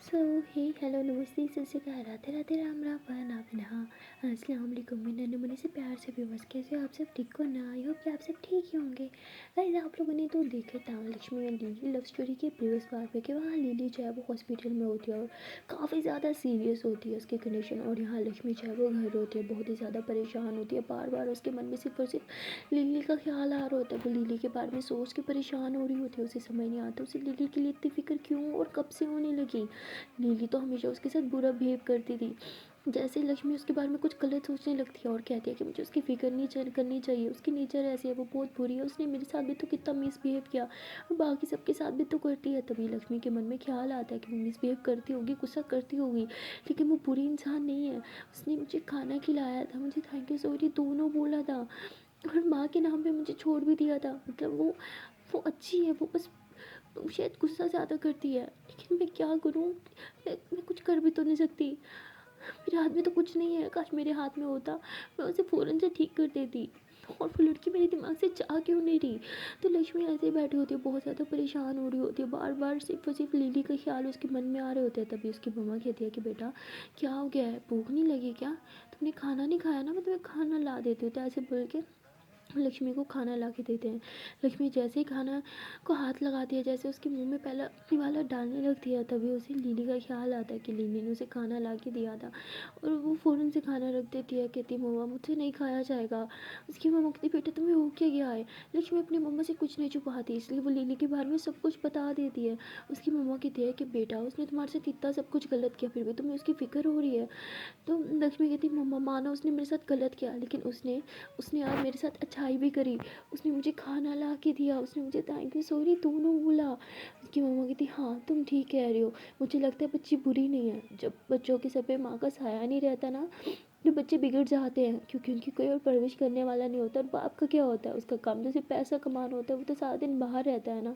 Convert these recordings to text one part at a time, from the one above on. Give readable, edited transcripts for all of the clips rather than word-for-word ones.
सो हे hello नमस्ते सत श्री अकाल राधे राधे राम राम वना वना अस्सलाम वालेकुम मैं नन्हे मुन्ने से प्यार से व्यूअर्स कैसे हो आप सब ठीक हो ना। आई होप कि आप सब ठीक ही होंगे। गाइस आप लोगों ने तो देखा था Lakshmi and lily love story के प्रीवियस पार्ट पे कि वहाँ लिली जो है वो हॉस्पिटल में होती है और काफ़ी ज़्यादा सीरियस होती है उसकी कंडीशन, और यहाँ लक्ष्मी जो है वो घर होती है बहुत ही ज़्यादा परेशान होती है। बार बार उसके मन में सिर्फ और सिर्फ लिली का ख्याल आ रहा होता है। वो लिली के बारे में सोच के परेशान हो रही होती है, उसे समझ नहीं आता उसे लिली के लिए इतनी फिक्र क्यों और कब से होने लगी। नीली तो हमेशा उसके साथ बुरा बिहेव करती थी। जैसे लक्ष्मी उसके बारे में कुछ गलत सोचने लगती है और कहती है कि मुझे उसकी फिक्र नहीं करनी चाहिए, उसकी नेचर ऐसी है, वो बहुत बुरी है, उसने मेरे साथ भी तो कितना मिसबिहेव किया और बाकी सबके साथ भी तो करती है। तभी लक्ष्मी के मन में ख्याल आता है कि वो मिसबिहेव करती होगी, गुस्सा करती होगी, लेकिन वो बुरी इंसान नहीं है। उसने मुझे खाना खिलाया था, मुझे थैंक यू सॉरी दोनों बोला था और माँ के नाम पे मुझे छोड़ भी दिया था। मतलब वो अच्छी है, वो बस शायद गुस्सा ज़्यादा करती है। लेकिन मैं क्या करूँ, मैं कुछ कर भी तो नहीं सकती। मेरे हाथ में तो कुछ नहीं है, काश मेरे हाथ में होता मैं उसे फ़ौरन से ठीक कर देती। और वो लड़की मेरे दिमाग से जा क्यों नहीं रही। तो लक्ष्मी ऐसे ही बैठी होती है, बहुत ज़्यादा परेशान हो रही होती है, बार बार सिर्फ और सिर्फ लिली का ख्याल उसके मन में आ रहे होते हैं। तभी उसकी मम्मा कहती है कि बेटा क्या हो गया है, भूख नहीं लगी क्या, तुमने खाना नहीं खाया ना, मैं तुम्हें खाना ला देती हूँ। तो ऐसे बोल के लक्ष्मी को खाना ला के देते हैं। लक्ष्मी जैसे ही खाना को हाथ लगाती है, जैसे उसके मुंह में पहला अपनी वाला डालने लगती है, तभी उसे लिली का ख्याल आता है कि लिली ने उसे खाना ला के दिया था और वो फ़ौरन से खाना रख देती है। कहती है मम्मा मुझसे नहीं खाया जाएगा। उसकी मम्मा कहती बेटा तुम्हें हो क्या गया है। लक्ष्मी अपनी मम्मा से कुछ नहीं छुपाती, इसलिए वो लिली के बारे में सब कुछ बता देती है। उसकी मम्मा कहती है कि बेटा उसने तुम्हारे साथ इतना सब कुछ गलत किया, फिर भी तुम्हें उसकी फ़िक्र हो रही है। तो लक्ष्मी कहती मम्मा माना उसने मेरे साथ गलत किया, लेकिन उसने उसने आज मेरे साथ अच्छाई भी करी, उसने मुझे खाना ला के दिया, उसने मुझे थैंक यू सॉरी दोनों बोला। उसकी मम्मा कहती हाँ तुम ठीक कह रही हो, मुझे लगता है बच्ची बुरी नहीं है। जब बच्चों के सर पे माँ का साया नहीं रहता ना, तो बच्चे बिगड़ जाते हैं, क्योंकि उनकी कोई और परवरिश करने वाला नहीं होता। और बाप का क्या होता है, उसका काम तो सिर्फ पैसा कमाना होता है, वो तो सारा दिन बाहर रहता है ना।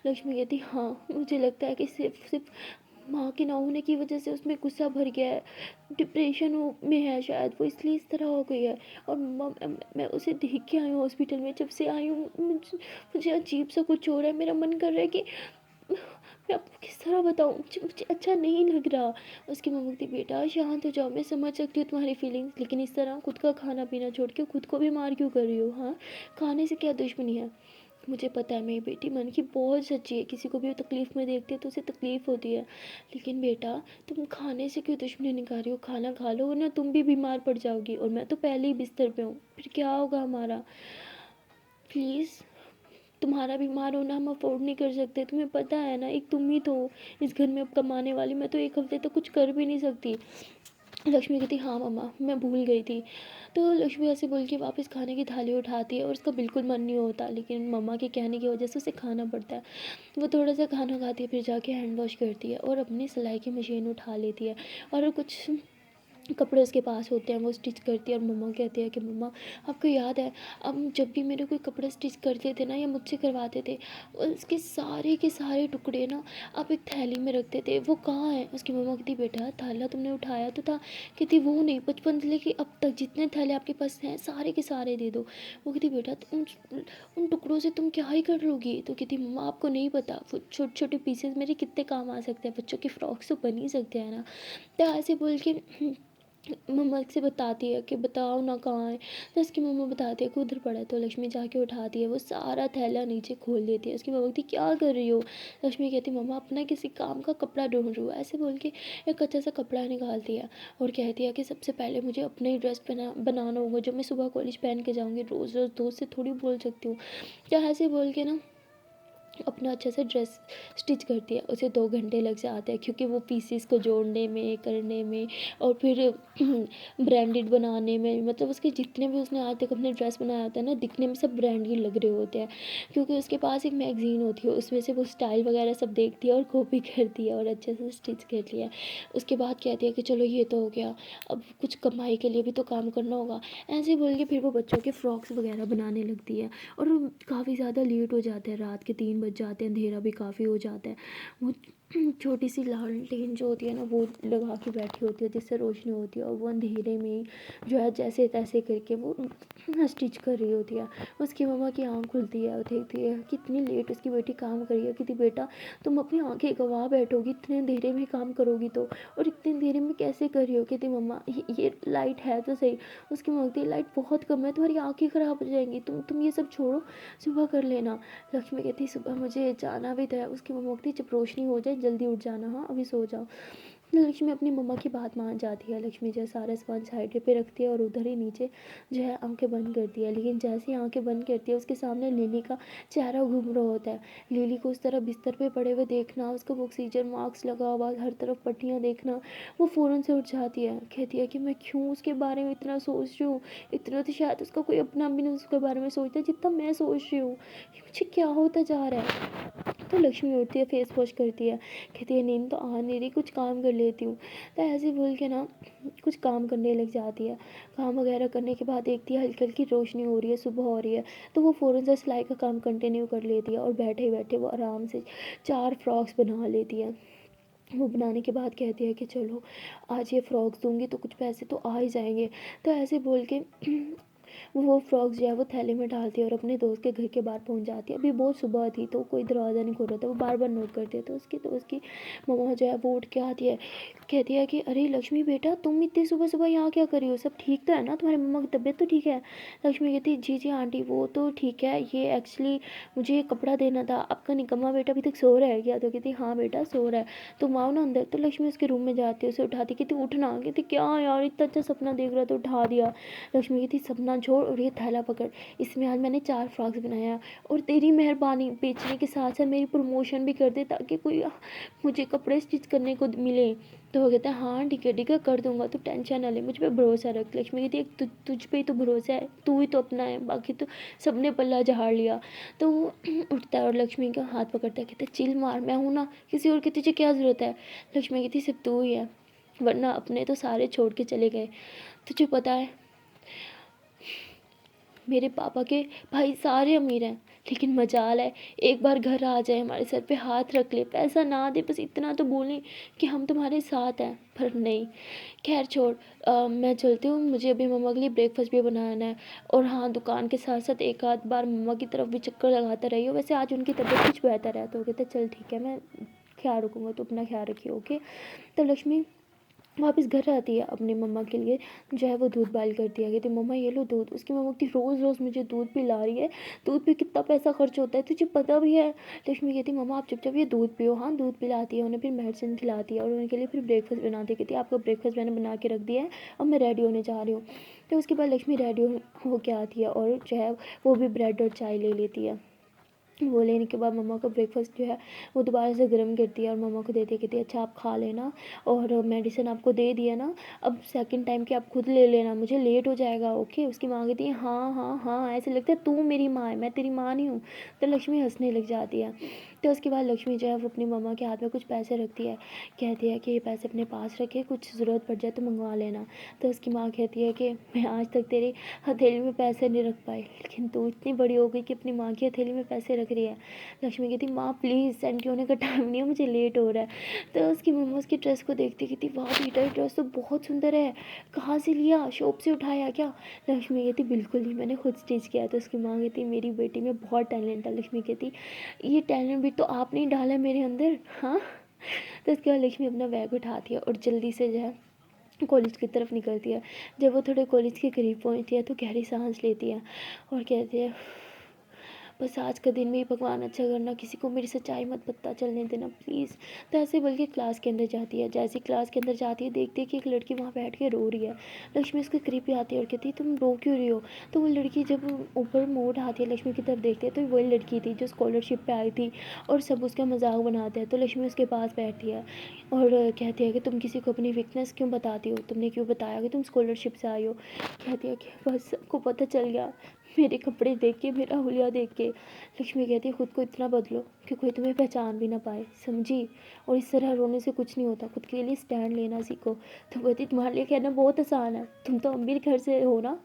लक्ष्मी कहती हाँ मुझे लगता है कि सिर्फ सिर्फ माँ के ना होने की वजह से उसमें गुस्सा भर गया है, डिप्रेशन में है शायद वो, इसलिए इस तरह हो गई है। और मम्मा मैं उसे देख के आई हूँ हॉस्पिटल में, जब से आई हूँ मुझे अजीब सा कुछ हो रहा है, मेरा मन कर रहा है कि मैं आपको किस तरह बताऊँ, मुझे अच्छा नहीं लग रहा। उसकी मम्मी कहती बेटा शांत हो जाओ, मैं समझ सकती हूँ तुम्हारी फीलिंग्स, लेकिन इस तरह खुद का खाना पीना छोड़ के खुद को बीमार क्यों कर रही हो। हाँ खाने से क्या दुश्मनी है, मुझे पता है मेरी बेटी मन की बहुत सच्ची है, किसी को भी तकलीफ़ में देखती है तो उसे तकलीफ़ होती है, लेकिन बेटा तुम खाने से क्यों दुश्मनी निकाल रही हो, खाना खा लो वरना तुम भी बीमार पड़ जाओगी, और मैं तो पहले ही बिस्तर पे हूँ, फिर क्या होगा हमारा। प्लीज़ तुम्हारा बीमार होना हम अफोर्ड नहीं कर सकते, तुम्हें पता है ना, एक तुम ही तो हो इस घर में अब कमाने वाली, मैं तो एक हफ्ते तक कुछ कर भी नहीं सकती। लक्ष्मी कहती हाँ मम्मा मैं भूल गई थी। तो लक्ष्मी ऐसे बोल के वापस खाने की थाली उठाती है और उसका बिल्कुल मन नहीं होता, लेकिन मम्मा के कहने की वजह से उसे खाना पड़ता है। वो थोड़ा सा खाना खाती है, फिर जाके हैंड वॉश करती है और अपनी सिलाई की मशीन उठा लेती है और कुछ कपड़े उसके पास होते हैं वो स्टिच करती है। और मम्मा कहती है कि मम्मा आपको याद है अब जब भी मेरे कोई कपड़े स्टिच करते थे ना या मुझसे करवाते थे, उसके सारे के सारे टुकड़े ना आप एक थैली में रखते थे, वो कहाँ है। उसकी मम्मा कहती बेटा थैला तुमने उठाया तो था। कहती वो नहीं, बचपन से लेके अब तक जितने थैले आपके पास हैं सारे के सारे दे दो। वो कहती बेटा उन टुकड़ों से तुम क्या ही कर लोगी। तो कहती मम्मा आपको नहीं पता वो छोटे छोटे पीसेस मेरे कितने काम आ सकते हैं, बच्चों के फ्रॉक्स तो बन ही सकते हैं ना। तो ऐसे बोल के मम्मा से बताती है कि बताओ ना कहाँ है। तो उसकी मम्मा बताती है कि उधर पड़ा है। तो लक्ष्मी जाके उठाती है, वो सारा थैला नीचे खोल देती है। उसकी मम्मा कहती क्या कर रही हो। लक्ष्मी कहती मम्मा अपना किसी काम का कपड़ा ढूंढ रही हूँ। ऐसे बोल के एक अच्छा सा कपड़ा निकालती है और कहती है कि सबसे पहले मुझे अपना ही ड्रेस बनाना होगा जो मैं सुबह कॉलेज पहन के जाऊँगी, रोज़ रोज़ दोस्त से थोड़ी बोल सकती हूँ। क्या ऐसे बोल के ना अपना अच्छे से ड्रेस स्टिच करती है। उसे 2 घंटे लग जाते हैं, क्योंकि वो पीसेस को जोड़ने में करने में और फिर ब्रांडेड बनाने में, मतलब उसके जितने भी उसने आज तक अपने ड्रेस बनाया होता है ना, दिखने में सब ब्रांडेड लग रहे होते हैं, क्योंकि उसके पास एक मैगज़ीन होती है, उसमें से वो स्टाइल वगैरह सब देखती है और कॉपी करती है और अच्छे से स्टिच कर लिया। उसके बाद कहती है कि चलो ये तो हो गया, अब कुछ कमाई के लिए भी तो काम करना होगा। ऐसे बोल के फिर वो बच्चों के फ्रॉक्स वगैरह बनाने लगती है और काफ़ी ज़्यादा लेट हो जाता है, रात के 3 बज जाते हैं, अंधेरा भी काफ़ी हो जाता है। वो छोटी सी लालटेन जो होती है ना वो लगा के बैठी होती है जिससे रोशनी होती है, और वो अंधेरे में ही जो है जैसे तैसे करके वो स्टिच कर रही होती है। उसकी मम्मा की आँख खुलती है और देखती है कितनी लेट उसकी बेटी काम कर रही है। कहती बेटा तुम अपनी आंखें गंवा बैठोगी, इतने अंधेरे में काम करोगी तो, और इतने अंधेरे में कैसे कर रही हो। कहती मम्मा ये लाइट है तो सही। उसकी मम्मा कहती लाइट बहुत कम है, तुम्हारी आंखें ख़राब हो जाएंगी, तुम ये सब छोड़ो, सुबह कर लेना। लक्ष्मी कहती सुबह मुझे जाना भी तो है। उसकी मम्मा कहती जब रोशनी हो जाए जल्दी उठ जाना, हाँ अभी सो जाओ। लक्ष्मी अपनी मम्मा की बात मान जाती है। लक्ष्मी जो है सारा सामान साइड पे रखती है और उधर ही नीचे जो है आंखें बंद करती है। लेकिन जैसे ही आंखें बंद करती है उसके सामने लिली का चेहरा घूम रहा होता है। लिली को उस तरह बिस्तर पे पड़े हुए देखना, उसका ऑक्सीजन मास्क लगा हुआ, हर तरफ पट्टियाँ देखना, वो फ़ौरन से उठ जाती है। कहती है कि मैं क्यों उसके बारे में इतना सोच रही हूँ, इतना तो शायद उसका कोई अपना भी नहीं उसके बारे में सोचता जितना मैं सोच रही हूँ, मुझे क्या होता जा रहा है। तो लक्ष्मी उठती है, फेस वॉश करती है, कहती है नींद तो आ नहीं रही, कुछ काम कर लेती हूँ। तो ऐसे बोल के ना कुछ काम करने लग जाती है। काम वगैरह करने के बाद देखती है हल्की हल्की रोशनी हो रही है, सुबह हो रही है, तो वो फ़ौरन से सिलाई का काम कंटिन्यू कर लेती है और बैठे बैठे वो आराम से 4 फ्रॉक्स बना लेती है। वो बनाने के बाद कहती है कि चलो आज ये फ्रॉक्स दूंगी तो कुछ पैसे तो आ ही जाएंगे। तो ऐसे बोल के वो फ्रॉक्स जो है वो थैले में डालती है और अपने दोस्त के घर के बाहर पहुंच जाती है। अभी बहुत सुबह थी तो कोई दरवाज़ा नहीं खोल रहा था, वो बार बार नोट करती है। तो उसकी दोस्त की मम्मा जो है वो उठ के आती है, कहती है कि अरे लक्ष्मी बेटा तुम इतनी सुबह सुबह यहाँ क्या कर रही हो, सब ठीक तो है ना, तुम्हारी मम्मा की तबीयत तो ठीक है। लक्ष्मी कहती जी जी आंटी वो तो ठीक है, ये एक्चुअली मुझे कपड़ा देना था, आपका निकम्मा बेटा अभी तक सो रहा है क्या। तो कहती हाँ बेटा सो रहा है, तुम आओ ना अंदर। तो लक्ष्मी उसके रूम में जाती है, उसे उठाती, कहती उठना। कहती क्या यार इतना अच्छा सपना देख रहा तो उठा दिया। लक्ष्मी कहती सपना छोड़ और ये थैला पकड़, इसमें आज मैंने 4 फ्रॉक्स बनाया, और तेरी मेहरबानी बेचने के साथ साथ मेरी प्रमोशन भी कर दे ताकि कोई मुझे कपड़े स्टिच करने को मिले। तो वो कहता है हाँ ठीक है कर दूंगा, तो टेंशन ना ले, मुझ पर भरोसा रख। लक्ष्मी कहती है तुझ पे ही तो भरोसा है, तू ही तो अपना है, बाकी तो सबने पल्ला झाड़ लिया। तो वो उठता है और लक्ष्मी का हाथ पकड़ता है, कहता है चिल मार, मैं हूँ ना, किसी और की तुझे क्या ज़रूरत है। लक्ष्मी कहती सिर्फ तू ही है, वरना अपने तो सारे छोड़ के चले गए। तुझे पता है मेरे पापा के भाई सारे अमीर हैं, लेकिन मजाल है एक बार घर आ जाए, हमारे सर पे हाथ रख ले, पैसा ना दे, बस इतना तो बोलें कि हम तुम्हारे साथ हैं। पर नहीं, खैर छोड़, मैं चलती हूँ, मुझे अभी मम्मा के लिए ब्रेकफास्ट भी बनाना है। और हाँ दुकान के साथ साथ एक आध बार मम्मा की तरफ भी चक्कर लगाते रहिए, वैसे आज उनकी तबीयत कुछ बेहतर है। तो वो कहते चल ठीक है, मैं ख्याल रखूँगा, तो अपना ख्याल रखिए ओके। तो लक्ष्मी वापस घर आती है, अपनी मम्मा के लिए जो है वो दूध बॉयल करती है। कहती मम्मा ये लो दूध। उसकी मम्मा कहती रोज़ रोज़ मुझे दूध पिला रही है, दूध पे कितना पैसा खर्च होता है तुझे पता भी है। लक्ष्मी कहती मम्मा आप चुपचाप ये दूध पियो। हाँ दूध पिलाती है उन्हें, फिर मेडिसिन खिलाती है और उनके लिए फिर ब्रेकफास्ट बनाती है। कहती आपका ब्रेकफास्ट मैंने बना के रख दिया है, अब मैं रेडी होने जा रही हूँ। तो उसके बाद लक्ष्मी रेडी हो के आती है और जो है वो भी ब्रेड और चाय ले लेती है। वो लेने के बाद मम्मा का ब्रेकफास्ट जो है वो दोबारा से गर्म करती है और मम्मा को देती है। कहती है अच्छा आप खा लेना, और मेडिसिन आपको दे दिया ना, अब सेकंड टाइम की आप खुद ले लेना, मुझे लेट हो जाएगा ओके। उसकी माँ कहती है हाँ हाँ हाँ, ऐसे लगता है तू मेरी माँ है, मैं तेरी माँ नहीं हूँ। तो लक्ष्मी हंसने लग जाती है। तो उसके बाद लक्ष्मी जो है वो अपनी मम्मा के हाथ में कुछ पैसे रखती है, कहती है कि ये पैसे अपने पास रखे, कुछ ज़रूरत पड़ जाए तो मंगवा लेना। तो उसकी माँ कहती है कि मैं आज तक तेरी हथेली में पैसे नहीं रख पाई, लेकिन तू इतनी बड़ी हो गई कि अपनी माँ की हथेली में पैसे रख रही है। लक्ष्मी कहती माँ प्लीज़, सेंटी होने का टाइम नहीं है, मुझे लेट हो रहा है। तो उसकी मम्मा उसकी ड्रेस को देखती कहती वाह बेटा ये ड्रेस तो बहुत सुंदर है, कहाँ से लिया, शॉप से उठाया क्या। लक्ष्मी कहती बिल्कुल नहीं, मैंने खुद स्टिच किया। तो उसकी माँ कहती मेरी बेटी में बहुत टैलेंट है। लक्ष्मी कहती ये टैलेंट भी तो आपने ही डाला है मेरे अंदर, हाँ। तो उसके बाद लक्ष्मी अपना बैग उठाती है और जल्दी से जो है कॉलेज की तरफ निकलती है। जब वो थोड़े कॉलेज के करीब पहुंचती है तो गहरी सांस लेती है और कहती है बस आज का दिन भी भगवान अच्छा करना, किसी को मेरी सच्चाई मत पता चलने देना प्लीज़। तो ऐसे बोल के क्लास के अंदर जाती है। जैसे क्लास के अंदर जाती है देखती है कि एक लड़की वहाँ बैठ के रो रही है। लक्ष्मी उसके करीब भी आती है और कहती है तुम रो क्यों रही हो। तो वो लड़की जब ऊपर मोड़ आती है लक्ष्मी की तरफ देखती है तो वही लड़की थी जो स्कॉलरशिप पे आई थी और सब उसका मजाक बनाते हैं। तो लक्ष्मी उसके पास बैठती है और कहती है कि तुम किसी को अपनी वीकनेस क्यों बताती हो, तुमने क्यों बताया कि तुम स्कॉलरशिप से आई हो। कहती है कि बस सबको पता चल गया, मेरे कपड़े देख के, मेरा हुलिया देख के। लक्ष्मी कहती है खुद को इतना बदलो कि कोई तुम्हें पहचान भी ना पाए, समझी। और इस तरह रोने से कुछ नहीं होता, खुद के लिए स्टैंड लेना सीखो। तो कहती तुम्हारे लिए कहना बहुत आसान है, तुम तो अमीर घर से हो ना,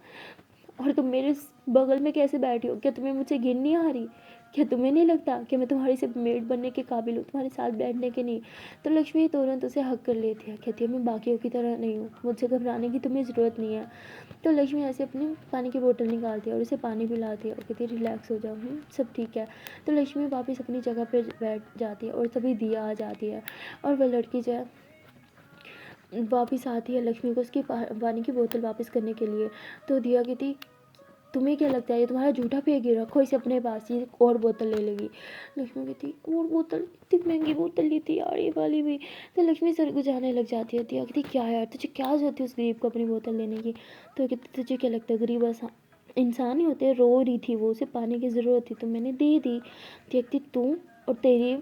और तुम मेरे बगल में कैसे बैठी हो, क्या तुम्हें मुझे गिन नहीं आ रही। क्या तुम्हें नहीं लगता कि मैं तुम्हारी सिर्फ मेड बनने के काबिल हूँ, तुम्हारे साथ बैठने के नहीं? तो लक्ष्मी तुरंत उसे हक कर लेती है, कहती है मैं बाकियों की तरह नहीं हूँ, मुझसे घबराने की तुम्हें ज़रूरत नहीं है। तो लक्ष्मी ऐसे अपनी पानी की बोतल निकालती है और उसे पानी पिलाती है और कहती है रिलैक्स हो जाओ, सब ठीक है। तो लक्ष्मी वापस अपनी जगह पर बैठ जाती है और तभी दिया आ जाती है और वह लड़की जो है वापस आती है लक्ष्मी को उसकी पानी की बोतल वापस करने के लिए। तो दिया कहती तुम्हें क्या लगता है ये तुम्हारा झूठा फेंक ही, रखो इसे अपने पास, ये और बोतल ले लेगी। लक्ष्मी कहती और बोतल, इतनी महंगी बोतल ली थी यार ये वाली भी। तो लक्ष्मी सर गुजारने लग जाती है। दिया कहती क्या यार तुझे क्या जरूरत है उस गरीब को अपनी बोतल लेने की? तो कहती तुझे क्या लगता है गरीब इंसान ही होते हैं? रो रही थी वो, उसे पानी की ज़रूरत थी तो मैंने दे दी। देखती तू और तेरी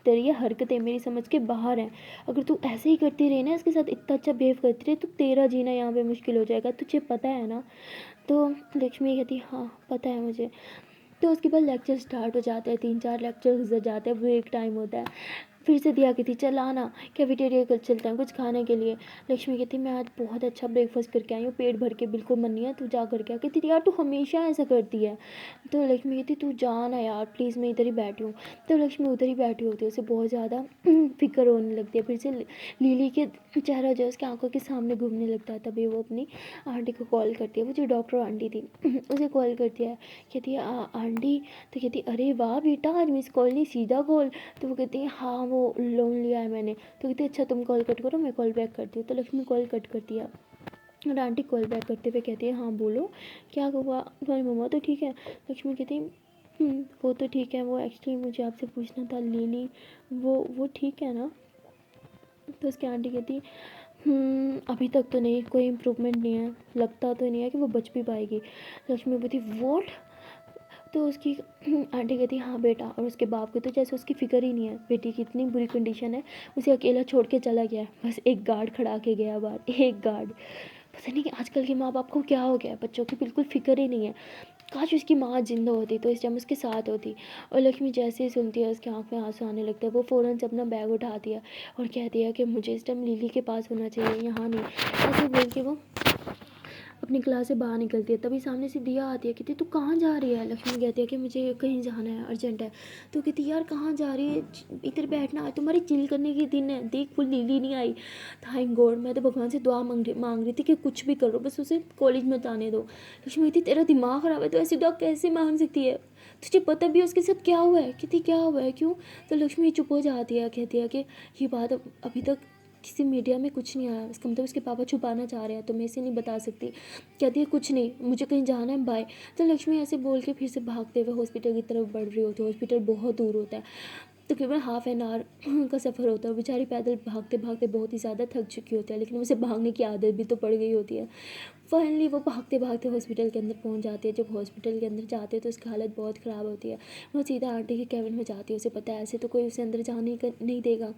तेरी ये हरकतें मेरी समझ के बाहर हैं। अगर तू ऐसे ही करती रही ना, इसके साथ इतना अच्छा बिहेव करती रही, तो तेरा जीना यहाँ पे मुश्किल हो जाएगा, तुझे पता है ना? तो लक्ष्मी कहती हाँ पता है मुझे। तो उसके बाद लेक्चर स्टार्ट हो जाते हैं, 3-4 लेक्चर गुजर जाते हैं, ब्रेक टाइम होता है। फिर से दिया कहती चल आना कैफेटेरिया कर चलते हैं कुछ खाने के लिए। लक्ष्मी कहती मैं आज बहुत अच्छा ब्रेकफास्ट करके आई हूँ, पेट भर के, बिल्कुल मन नहीं है, तू जा करके आ। कहती यार तू हमेशा ऐसा करती है। तो लक्ष्मी कहती तू जा ना यार प्लीज़, मैं इधर ही बैठी हूँ। तो लक्ष्मी उधर ही बैठी होती है, उसे बहुत ज़्यादा फिक्र होने लगती है। फिर से लीली के चेहरा जो है उसकी आंखों के सामने घूमने लगता है। तभी वो अपनी आंटी को कॉल करती है, वो जो डॉक्टर आंटी थी उसे कॉल करती है। कहती है आंटी। तो कहती अरे वाह बेटा आज मिस कॉल नहीं सीधा कॉल। तो वो कहती है हाँ वो लोन लिया है मैंने। तो कहती है अच्छा तुम कॉल कट करो मैं कॉल बैक करती हूँ। तो लक्ष्मी कॉल कट करती है और आंटी कॉल बैक करते हुए कहती है हाँ बोलो क्या हुआ, तुम्हारी मम्मा तो ठीक है? लक्ष्मी कहती वो तो ठीक है, वो एक्चुअली मुझे आपसे पूछना था लिली वो ठीक है ना? तो उसकी आंटी कहती अभी तक तो नहीं, कोई इम्प्रूवमेंट नहीं है, लगता तो नहीं है कि वो बच भी पाएगी। लक्ष्मी बोलती वॉट? तो उसकी आंटी कहती हाँ बेटा, और उसके बाप को तो जैसे उसकी फिक्र ही नहीं है, बेटी की इतनी बुरी कंडीशन है, उसे अकेला छोड़ के चला गया है, बस एक गार्ड खड़ा के गया बाहर, एक गार्ड। पता नहीं कि आजकल के माँ बाप को क्या हो गया है, बच्चों की बिल्कुल फिक्र ही नहीं है। काश उसकी माँ जिंदा होती तो इस टाइम उसके साथ होती। और लक्ष्मी जैसे ही सुनती है उसकी आँख में आंसू आने लगता है, वो फ़ौरन से अपना बैग उठाती है और कहती है कि मुझे इस टाइम लिली के पास होना चाहिए, यहाँ नहीं। ऐसे बोल के वो अपनी क्लास से बाहर निकलती है। तभी सामने से दिया आती है, कहती तू कहाँ जा रही है? लक्ष्मी कहती है कि मुझे कहीं जाना है, अर्जेंट है। तो कहती यार कहाँ जा रही है, इधर बैठना है, तुम्हारी चिल करने के दिन है, देख फुल लीली नहीं आई। थैंक गॉड, मैं तो भगवान से दुआ मांग रही थी कि कुछ भी करो बस उसे कॉलेज में जाने दो। लक्ष्मी कहती तेरा दिमाग ख़राब है, तो ऐसी दुआ कैसे मांग सकती है? तुझे पता भी उसके साथ क्या हुआ है? कहती क्या हुआ है, क्यों? तो लक्ष्मी चुप हो जाती है, कहती है कि ये बात अभी तक किसी मीडिया में कुछ नहीं आया, इसका मतलब उसके पापा छुपाना चाह रहे हैं, तो मैं इसे नहीं बता सकती। कहती है कुछ नहीं, मुझे कहीं जाना है, बाय। तो लक्ष्मी ऐसे बोल के फिर से भागते हुए हॉस्पिटल की तरफ बढ़ रही होती है। हॉस्पिटल बहुत दूर होता है, तकरीबन ½ का सफ़र होता है। बेचारी पैदल भागते भागते बहुत ही ज़्यादा थक चुकी होती है, लेकिन उसे भागने की आदत भी तो पड़ गई होती है। फाइनली वो भागते भागते हॉस्पिटल के अंदर पहुंच जाती है। जब हॉस्पिटल के अंदर जाते हैं तो उसकी हालत बहुत ख़राब होती है। वो सीधा आंटी के कैबिन में जाती है, उसे पता है ऐसे तो कोई उसे अंदर जाने नहीं देगा।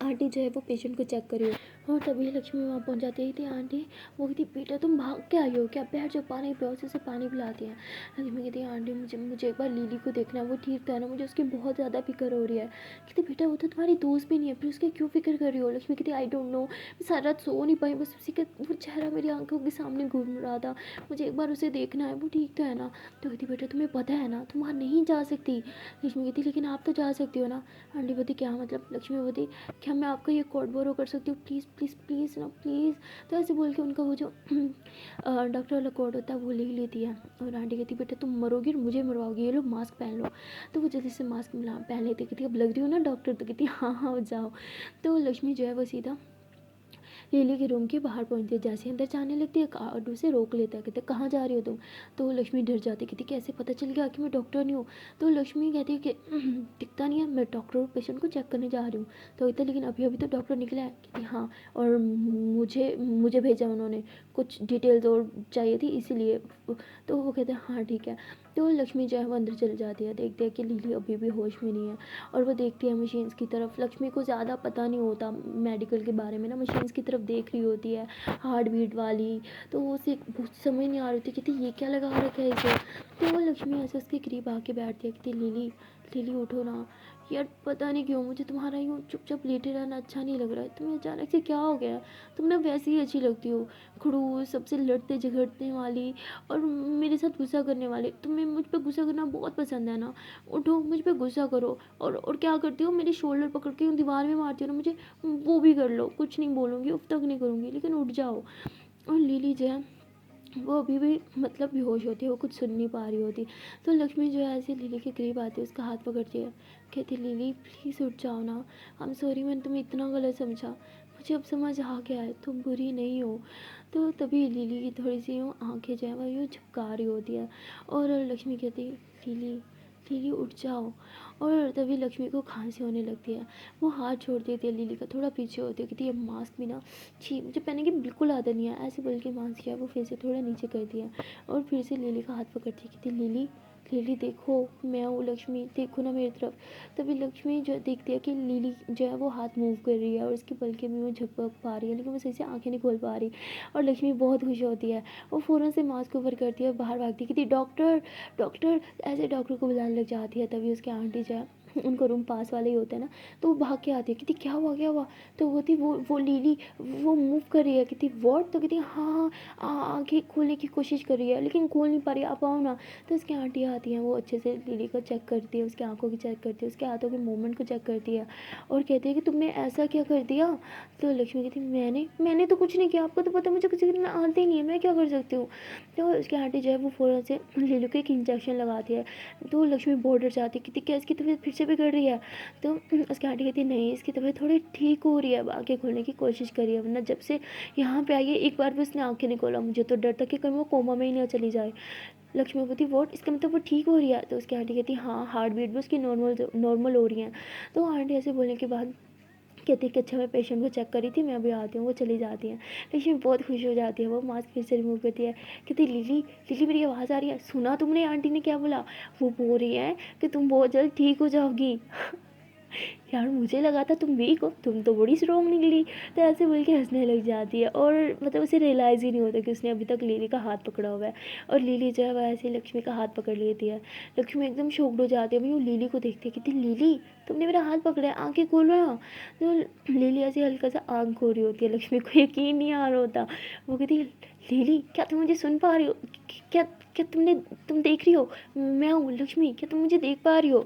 आंटी जो है वो पेशेंट को चेक करी और तभी लक्ष्मी वहाँ पहुँच जाती थी। आंटी वो कहती बेटा तुम भाग के आई हो क्या, बैठ जाओ पानी पियो, उसे पानी पिलाती है। लक्ष्मी कहती है आंटी मुझे एक बार लिली को देखना है, वो ठीक तो है ना, मुझे उसकी बहुत ज़्यादा फिक्र हो रही है। कहती बेटा वो तो तुम्हारी दोस्त भी नहीं है, फिर उसकी क्यों फिक्र कर रही हो? लक्ष्मी कहती आई डोंट नो, मैं सारी रात सो नहीं पाई, बस उसी का वो चेहरा मेरी आंखों के सामने घूम रहा था, मुझे एक बार उसे देखना है, वो ठीक तो है ना? तो कहती बेटा तुम्हें पता है ना तुम वहाँ नहीं जा सकती। लक्ष्मी कहती लेकिन आप तो जा सकती हो ना। आंटी बोलती क्या मतलब? लक्ष्मी बोलती क्या मैं आपका ये कोड बोरो कर सकती हूँ, प्लीज़ प्लीज़ प्लीज़ ना प्लीज़। तो ऐसे बोल के उनका वो जो डॉक्टर वाला कोड होता है वो ले लेती है। और आंटी कहती बेटा तुम मरोगी और मुझे मरवाओगी, ये लो मास्क पहन लो। तो वो जल्दी से मास्क पहन लेती, कहती अब लग रही हो ना डॉक्टर? तो कहती हाँ हाँ जाओ। तो लक्ष्मी जो है वो सीधा लिली के रूम के बाहर पहुंचती है। जैसे अंदर जाने लगती है ऑटो से रोक लेता है, कहते कहाँ जा रही हो तुम? तो लक्ष्मी डर जाती, कहती कैसे पता चल गया कि मैं डॉक्टर नहीं हूँ? तो लक्ष्मी कहती है कि दिखता नहीं है, मैं डॉक्टर हूँ, पेशेंट को चेक करने जा रही हूँ। तो कहते लेकिन अभी अभी तो डॉक्टर निकला है। कहती हाँ, और मुझे मुझे भेजा उन्होंने, कुछ डिटेल्स और चाहिए थी इसीलिए। तो वो कहते हैं हाँ ठीक है। तो लक्ष्मी जो है वो अंदर चली जाती है, देखते हैं कि लिली अभी भी होश में नहीं है और वो देखती है मशीन्स की तरफ। लक्ष्मी को ज़्यादा पता नहीं होता मेडिकल के बारे में ना, मशीन्स की तरफ देख रही होती है हार्ट बीट वाली। तो वो उसे समझ नहीं आ रही थी, कहती ये क्या लगा रखा है इसे। तो वो लक्ष्मी ऐसे उसके करीब आके बैठती है, कहती लिली लिली उठो ना, यार पता नहीं क्यों मुझे तुम्हारा यूँ चुपचाप लेटे रहना अच्छा नहीं लग रहा है। तुम्हें अचानक से क्या हो गया है? तुम ना वैसे ही अच्छी लगती हो, खड़ूस, सबसे लड़ते झगड़ने वाली और मेरे साथ गुस्सा करने वाली। तुम्हें मुझ पे गुस्सा करना बहुत पसंद है ना? उठो, मुझ पे गुस्सा करो और क्या करती हो, मेरे शोल्डर पकड़ के यूँ दीवार में मारती हो ना मुझे, वो भी कर लो, कुछ नहीं बोलूँगी, उफ तक नहीं करूँगी, लेकिन उठ जाओ। और लिली जो है वो अभी भी मतलब बेहोश होती है, वो कुछ सुन नहीं पा रही होती। तो लक्ष्मी जो है ऐसे लिली के करीब आती है, उसका हाथ पकड़ती है, कहती लिली प्लीज़ उठ जाओ ना, आई एम सॉरी मैंने तुम्हें इतना गलत समझा, मुझे अब समझ आ गया है तुम बुरी नहीं हो। तो तभी लिली की थोड़ी सी यूँ आँखें जो है वो यूँ झपका रही होती है और लक्ष्मी कहती लिली लिली उठ जाओ। और तभी लक्ष्मी को खांसी होने लगती है, वो हाथ छोड़ देती है लिली का, थोड़ा पीछे होती है, कहती ये मास्क भी ना छी मुझे पहनने की बिल्कुल आदत नहीं है, ऐसे बोल के मास्क जो है वो फिर से थोड़ा नीचे कर दिया और फिर से लिली का हाथ पकड़ती है, कहती लिली लिली देखो मैं हूँ लक्ष्मी, देखो ना मेरी तरफ। तभी लक्ष्मी जो देखती है कि लिली जो है वो हाथ मूव कर रही है और उसकी पलकें भी वो झपक पा रही है, लेकिन वो सही से आंखें नहीं खोल पा रही। और लक्ष्मी बहुत खुश होती है, वो फ़ौरन से मास्क ऊपर करती है, बाहर भागती है, कहती डॉक्टर डॉक्टर, ऐसे डॉक्टर को बुलाने लग जाती है। तभी उसकी आंटी जो है उनको रूम पास वाले ही होते हैं ना, तो वो भाग के आती है, कहती क्या हुआ क्या हुआ। तो होती वो लिली वो मूव कर रही है, कहती व्हाट, तो कहती हाँ हाँ आंखें खोलने की कोशिश कर रही है लेकिन खोल नहीं पा रही, आप आओ ना। तो उसकी आंटी आती हैं, वो अच्छे से लिली को चेक करती है, उसकी आंखों की चेक करती है, उसके हाथों के मूवमेंट को चेक करती है और कहती है कि तुमने ऐसा क्या कर दिया। तो लक्ष्मी कहती मैंने मैंने तो कुछ नहीं किया, आपको तो पता मुझे कुछ करना आता ही नहीं है, मैं क्या कर सकती हूँ। तो उसकी आंटी जो है वो फ़ौरन से लिली को एक इंजेक्शन लगाती है। तो लक्ष्मी बहुत डर जाती है, कहती क्या इसकी तबीयत फिर से बिगड़ रही है। तो उसकी आंटी कहती नहीं इसकी तबीयत थोड़ी ठीक हो रही है, अब आंखें खोलने की कोशिश करी है, वरना जब से यहाँ पे आई है एक बार भी उसने आंखें नहीं खोला, मुझे तो डर था कि कहीं वो कोमा में ही ना चली जाए। लक्ष्मी बोलती वॉट, इसका मतलब वो ठीक हो रही है। तो उसकी आंटी कहती हाँ हार्ट बीट भी उसकी नॉर्मल नॉर्मल हो रही है। तो आंटी ऐसे बोलने के बाद कहती है कि अच्छा मैं पेशेंट को चेक करी थी, मैं अभी आती हूँ, वो चली जाती हैं। लक्ष्मी बहुत खुश हो जाती है, वो मास्क फिर से रिमूव करती है, कहती लिली लिली मेरी आवाज़ आ रही है, सुना तुमने आंटी ने क्या बोला, वो बोल रही है कि तुम बहुत जल्द ठीक हो जाओगी। यार मुझे लगा था तुम वीक हो, तुम तो बड़ी स्ट्रॉन्ग निकली। तो ऐसे बोल के हंसने लग जाती है और मतलब उसे रियलाइज़ ही नहीं होता कि उसने अभी तक लिली का हाथ पकड़ा हुआ है। और लिली जो है वह ऐसे लक्ष्मी का हाथ पकड़ लेती है। लक्ष्मी एकदम शॉक्ड हो जाती है, भाई वो लिली को देखती है, कहती लिली तुमने मेरा हाथ पकड़ा है, आंखें खोल रहा। तो लिली ऐसे हल्का सा आँख खोल रही होती है, लक्ष्मी को यकीन नहीं आ रहा होता। वो कहती लिली क्या तुम मुझे सुन पा रही हो, क्या क्या तुम देख रही हो, मैं हूँ लक्ष्मी, क्या तुम मुझे देख पा रही हो।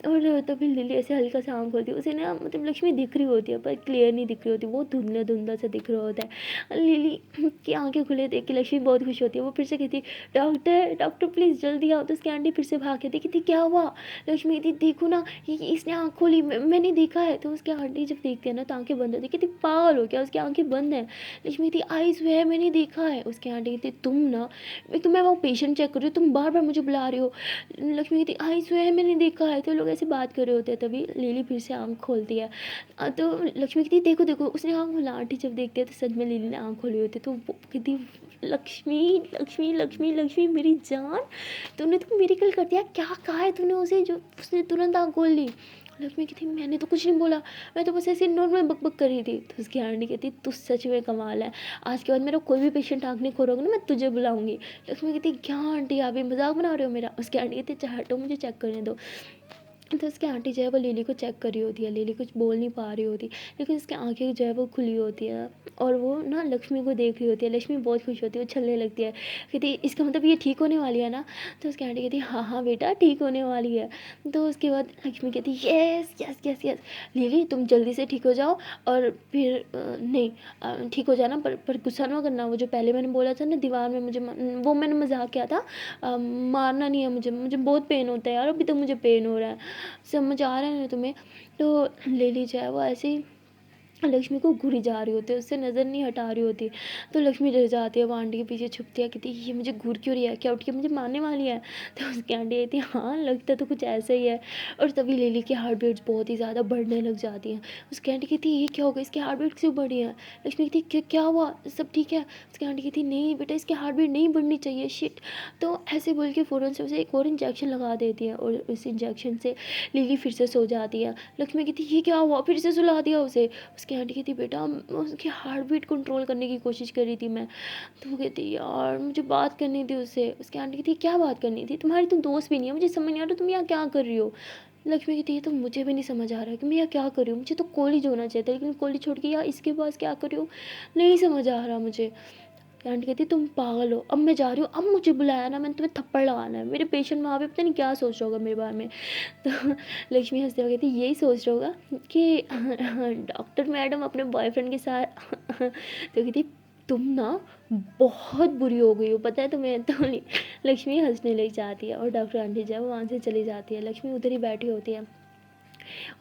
और तभी लिली ऐसे हल्का सा आँख खोलती है, उसे ना मतलब लक्ष्मी दिख रही होती है पर क्लियर नहीं दिख रही होती, बहुत धुंधला धुंधला सा दिख रहा होता है। लिली की आंखें खुले देख के लक्ष्मी बहुत खुश होती है, वो फिर से कहती डॉक्टर डॉक्टर प्लीज़ जल्दी आओ। तो उसकी आंटी फिर से भाग के कहती क्या हुआ। लक्ष्मी कहती देखो ना इसने आँख खोली, मैंने देखा है। तो उसकी आंटी जब देखती है ना तो आंखें बंद होती है, कहती पागल हो क्या, उसकी आंखें बंद हैं। लक्ष्मी कहती आई स्वेयर मैंने देखा है। उसकी आंटी कहती तुम ना, एक तो मैं वो पेशेंट चेक कर रही हूँ, तुम बार बार मुझे बुला रही हो। लक्ष्मी कहती आई स्वेयर मैंने देखा है। तो लोग ऐसे बात कर रहे होते हैं, तभी लिली फिर से आँख खोलती है। तो लक्ष्मी कहती देखो देखो उसने आँख खोला। आंटी जब देखते हैं तो सच में लिली ने आँख खोली होती है, तो वो कहती लक्ष्मी लक्ष्मी लक्ष्मी लक्ष्मी मेरी जान, तूने तो मिरेकल कर दिया, क्या कहा है तूने उसे जो उसने तुरंत आँख खोल ली। लक्ष्मी कहती मैंने तो कुछ नहीं बोला, मैं तो बस ऐसे नॉर्मल बकबक कर रही थी। तो उसकी आंटी कहती तू सच में कमाल है, आज के बाद मेरा कोई भी पेशेंट आँख नहीं खोलोगे ना मैं तुझे बुलाऊंगी। लक्ष्मी कहती क्या आंटी आप भी मजाक बना रहे हो मेरा। उसकी आंटी कहती चाहे हटो मुझे चेक करने दो। तो उसकी आंटी जो है वो लिली को चेक कर रही होती है, लिली कुछ बोल नहीं पा रही होती, लेकिन उसकी आंखें जो है वो खुली होती है और वो ना लक्ष्मी को देख रही होती है। लक्ष्मी बहुत खुश होती है, वो छलने लगती है, कहती इसका मतलब ये ठीक होने वाली है ना। तो उसकी आंटी कहती हाँ हाँ बेटा ठीक होने वाली है। तो उसके बाद लक्ष्मी कहती yes yes yes yes lily तुम जल्दी से ठीक हो जाओ और फिर नहीं ठीक हो जाना, पर गुस्सा ना करना, वो जो पहले मैंने बोला था ना दीवार में मुझे वो मैंने मजाक किया था, मारना नहीं है मुझे, मुझे बहुत पेन होता है यार, अभी तो मुझे पेन हो रहा है, समझ आ रहा है ना तुम्हें। तो ले ली जाए वो ऐसे ही लक्ष्मी को घूरी जा रही होती है, उससे नज़र नहीं हटा रही होती। तो लक्ष्मी डर जाती है, वो आंटी के पीछे छुपती है, कहती ये मुझे घूर क्यों रही है, क्या उठ के मुझे मारने वाली है। तो उसकी आंटी कहती है हाँ लगता तो कुछ ऐसा ही है। और तभी लिली की हार्ट बीट्स बहुत ही ज़्यादा बढ़ने लग जाती हैं। उसकी आंटी कहती है ये क्या होगा, इसकी हार्ट बीट क्यों बढ़ी है। लक्ष्मी कहती क्या हुआ, सब ठीक है। उसकी आंटी कहती नहीं बेटा इसकी हार्ट बीट नहीं बढ़नी चाहिए, शिट। तो ऐसे बोल के फ़ौरन से उसे एक और इंजेक्शन लगा देती है और उस इंजेक्शन से लिली फिर से सो जाती है। लक्ष्मी कहती ये क्या हुआ, फिर से सुला दिया उसे। उसकी आंटी कहती बेटा उसकी हार्ट बीट कंट्रोल करने की कोशिश कर रही थी मैं। तो वो कहती यार मुझे बात करनी थी उससे। उसकी आंटी कहती क्या बात करनी थी, तुम्हारी तो दोस्त भी नहीं है, मुझे समझ नहीं आ रहा तुम यहाँ क्या कर रही हो। लक्ष्मी कहती है तो मुझे भी नहीं समझ आ रहा है कि मैं यहाँ क्या कर रही हूँ, मुझे तो कॉलेज होना चाहिए था, लेकिन कॉलेज छोड़ के यहाँ इसके पास क्या कर रही हूँ, नहीं समझ आ रहा मुझे। आंटी कहती तुम पागल हो, अब मैं जा रही हूँ, अब मुझे बुलाया ना, मैंने तुम्हें थप्पड़ लगाना है, मेरे पेशेंट वहाँ पे पता नहीं क्या सोच रहा होगा मेरे बारे में। तो लक्ष्मी हंसते हुए कहती यही सोच रहा होगा कि डॉक्टर मैडम अपने बॉयफ्रेंड के साथ। तो कहती तुम ना बहुत बुरी हो गई हो, पता है तुम्हें। तो लक्ष्मी हंसने लग जाती है और डॉक्टर आंटी जो है वो वहाँ से चली जाती है। लक्ष्मी उधर ही बैठी होती है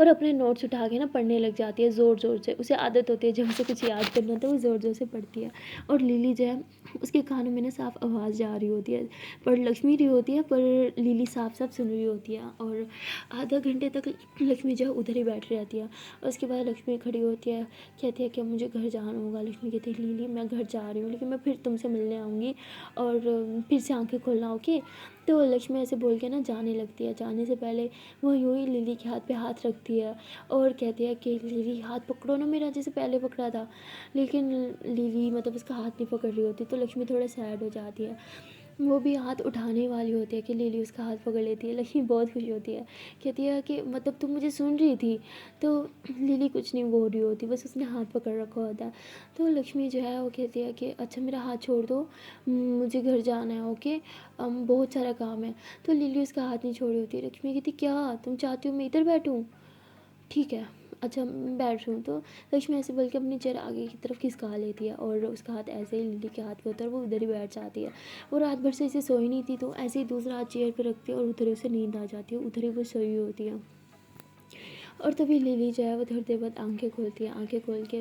और अपने नोट्स उठा के ना पढ़ने लग जाती है ज़ोर ज़ोर से। उसे आदत होती है जब उसे कुछ याद करना तो वो ज़ोर ज़ोर से पढ़ती है। और लिली जो है उसके कानों में ना साफ आवाज़ जा रही होती है, पढ़ लक्ष्मी रही होती है पर लिली साफ साफ सुन रही होती है। और आधा घंटे तक लक्ष्मी जो है उधर ही बैठी रहती है। और उसके बाद लक्ष्मी खड़ी होती है, कहती है कि मुझे घर जाना होगा। लक्ष्मी कहती है लिली मैं घर जा रही हूँ, लेकिन मैं फिर तुमसे मिलने आऊँगी और फिर से आंखें खोलना, ओके। तो लक्ष्मी ऐसे बोल के ना जाने लगती है। जाने से पहले वो यूं ही लिली के हाथ पे हाथ रखती है और कहती है कि लिली हाथ पकड़ो ना मेरा, जैसे पहले पकड़ा था। लेकिन लिली मतलब उसका हाथ नहीं पकड़ रही होती, तो लक्ष्मी थोड़ा सैड हो जाती है। वो भी हाथ उठाने वाली होती है कि लिली उसका हाथ पकड़ लेती है। लक्ष्मी बहुत खुश होती है, कहती है कि मतलब तुम मुझे सुन रही थी। तो लिली कुछ नहीं बोल रही होती, बस उसने हाथ पकड़ रखा होता है। तो लक्ष्मी जो है वो कहती है कि अच्छा मेरा हाथ छोड़ दो, मुझे घर जाना है, ओके, बहुत सारा काम है। तो लिली उसका हाथ नहीं छोड़ रही होती। लक्ष्मी कहती क्या तुम चाहती हो मैं इधर बैठूँ, ठीक है, अच्छा मैं बैठ रही हूँ। तो लक्ष्मी ऐसे बोल के अपनी चेयर आगे की तरफ खिसका लेती है और उसका हाथ ऐसे ही लिली के हाथ पे होता है और वो उधर ही बैठ जाती है। वो रात भर से इसे सोई नहीं थी, तो ऐसे ही दूसरा हाथ चेयर पे रखती है और उधर ही उसे नींद आ जाती है, उधर ही वो सोई होती है। और तभी लिली जो है वो थोड़ी देर बाद आंखें खोलती है। आंखें खोल के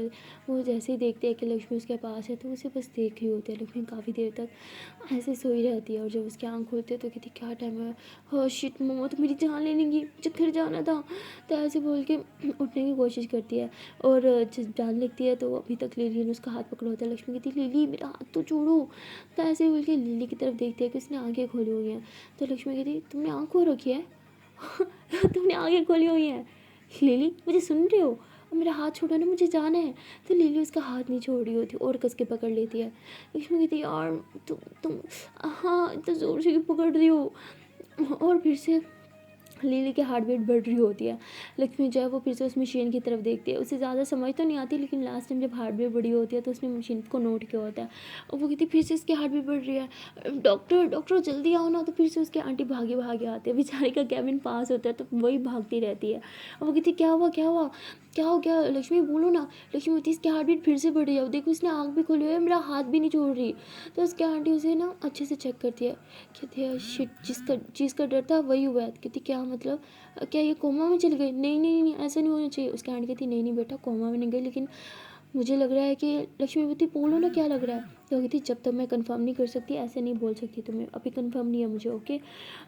वो जैसे ही देखती है कि लक्ष्मी उसके पास है, तो उसे बस देख रही होती है। लक्ष्मी काफ़ी देर तक ऐसे सोई रहती है और जब उसकी आँख खुलती है तो कहती क्या टाइम है, हाँ शिट मम्मा तो मेरी जान ले लेंगी, मुझे घर जाना था। तो ऐसे बोल के उठने की कोशिश करती है और जब जान लगती है तो अभी तक लिली ने उसका हाथ पकड़ा होता है। लक्ष्मी कहती लिली मेरा हाथ तो छोड़ो। तो ऐसे बोल के लिली की तरफ देखती है कि उसने आंखें खोली हुई हैं। तो लक्ष्मी कहती तुमने आँख खोल रखी है। तुमने आंखें खोली हुई हैं, लिली मुझे सुन रहे हो, और मेरा हाथ छोड़ो ना, मुझे जाना है। तो लिली उसका हाथ नहीं छोड़ रही होती और कस के पकड़ लेती है। लक्ष्मी कहती यार तुम हाँ इतना ज़ोर से क्यों पकड़ रही हो। और फिर से लिली की हार्ट बीट बढ़ रही होती है। लक्ष्मी जो है वो फिर से उस मशीन की तरफ देखती है। उसे ज़्यादा समझ तो नहीं आती, लेकिन लास्ट टाइम जब हार्ट बीट बढ़ी होती है तो उसने मशीन को नोट किया होता है। और वो कहती फिर से इसकी हार्ट बीट बढ़ रही है, डॉक्टर डॉक्टर जल्दी आओ ना। तो फिर से उसके आंटी भागे भागे आते हैं। बेचारे का कैबिन पास होता है तो वही भागती रहती है। और वो कहती क्या हुआ क्या हुआ, क्या हो गया, लक्ष्मी बोलो ना। लक्ष्मी कहती इसकी हार्ट बीट फिर से बढ़ रही है, देखो इसने आँख भी खोली हुई है, मेरा हाथ भी नहीं छोड़ रही। तो उसकी आंटी उसे ना अच्छे से चेक करती है, कहती है शिट जिसका चीज़ का डर था वही हुआ है। कहती क्या मतलब, क्या ये कोमा में चली गई, नहीं नहीं नहीं ऐसा नहीं होना चाहिए। उसकी आंटी कहती नहीं नहीं बेटा कोमा में नहीं गई, लेकिन मुझे लग रहा है कि लक्ष्मी कहती बोलो ना क्या लग रहा है। तो कहती जब तक मैं कंफर्म नहीं कर सकती ऐसे नहीं बोल सकती तुम्हें, अभी कंफर्म नहीं है मुझे, ओके।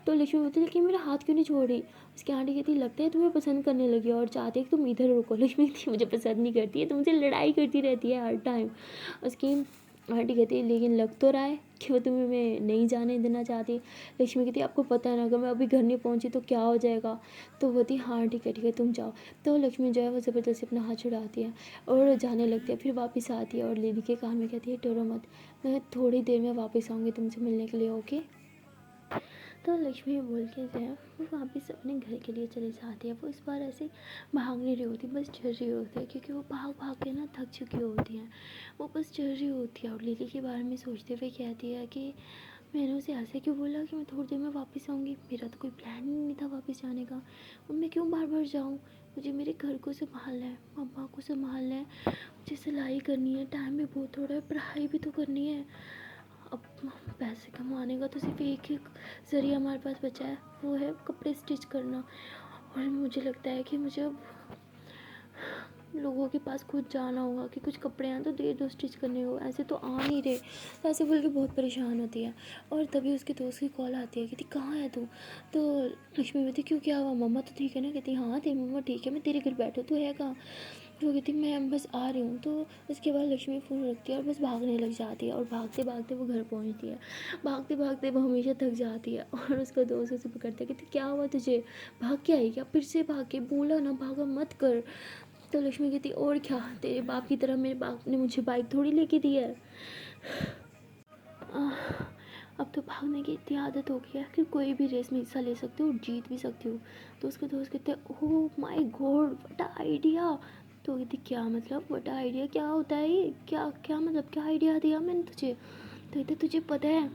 तो लक्ष्मी बोलती लेकिन मेरा हाथ क्यों नहीं छोड़ रही। उसकी आंटी कहती लगता है तुम्हें पसंद करने लगी और चाहती है कि तुम इधर रुको। लक्ष्मी कहती मुझे पसंद नहीं करती है, तो मुझे लड़ाई करती रहती है हर टाइम। उसकी आंटी कहती है लेकिन लग तो रहा है कि वो तुम्हें मैं नहीं जाने देना चाहती। लक्ष्मी कहती आपको पता है ना अगर मैं अभी घर नहीं पहुंची तो क्या हो जाएगा। तो वो बोलती हाँ ठीक है तुम जाओ। तो लक्ष्मी जो है वो ज़बरदस्ती अपना हाथ छुड़ाती है और जाने लगती है। फिर वापस आती है और लिली के कान में कहती है डरो मत, मैं थोड़ी देर में वापस आऊँगी तुमसे मिलने के लिए, ओके। तो लक्ष्मी बोल के जो है वो वापस अपने घर के लिए चली जाती है। वो इस बार ऐसे भाग नहीं रही होती, बस चल रही होती है, क्योंकि वो भाग भाग के ना थक चुकी होती हैं। वो बस चल रही होती है और लिली के बारे में सोचते हुए कहती है कि मैंने उसे ऐसे क्यों बोला कि मैं थोड़ी देर में वापस आऊँगी, मेरा तो कोई प्लान ही नहीं था वापस जाने का, और मैं क्यों बार बार जाऊँ। मुझे मेरे घर को संभालना है, मम्मा को संभालना है, मुझे सिलाई करनी है, टाइम भी बहुत थोड़ा है, पढ़ाई भी तो करनी है। अब पैसे कमाने का तो सिर्फ एक ही ज़रिया हमारे पास बचा है, वो है कपड़े स्टिच करना। और मुझे लगता है कि मुझे अब लोगों के पास खुद जाना होगा कि कुछ कपड़े हैं तो दे दो स्टिच करने को, ऐसे तो आ नहीं रहे। तो ऐसे बोल के बहुत परेशान होती है। और तभी उसके दोस्त की कॉल आती है, कहती कहाँ है तू। तो लक्ष्मी कहती क्यों क्या हुआ, मम्मा तो ठीक है ना। कहती हाँ तेरी मम्मा ठीक है, मैं तेरे घर बैठू, तू है कहाँ। तो वो कहती मैं बस आ रही हूँ। तो उसके बाद लक्ष्मी फ़ोन रखती है और बस भागने लग जाती है और भागते भागते वो घर पहुँचती है। भागते भागते वो हमेशा थक जाती है और उसका दोस्त उसे पकड़ता है, कहती क्या हुआ तुझे, भाग के आई क्या, फिर से भाग के, बोला ना भागा मत कर। तो लक्ष्मी कहती और क्या, तेरे बाप की तरह मेरे बाप ने मुझे बाइक थोड़ी लेके दी है। अब तो भागने की इतनी आदत हो गई है कि कोई भी रेस में हिस्सा ले सकती हूँ और जीत भी सकती हूँ। तो उसके दोस्त कहते oh my God what idea. तो कहती क्या मतलब व्हाट आइडिया, क्या होता है ये, क्या क्या मतलब क्या आइडिया दिया मैंने तुझे। तो कहते तुझे पता है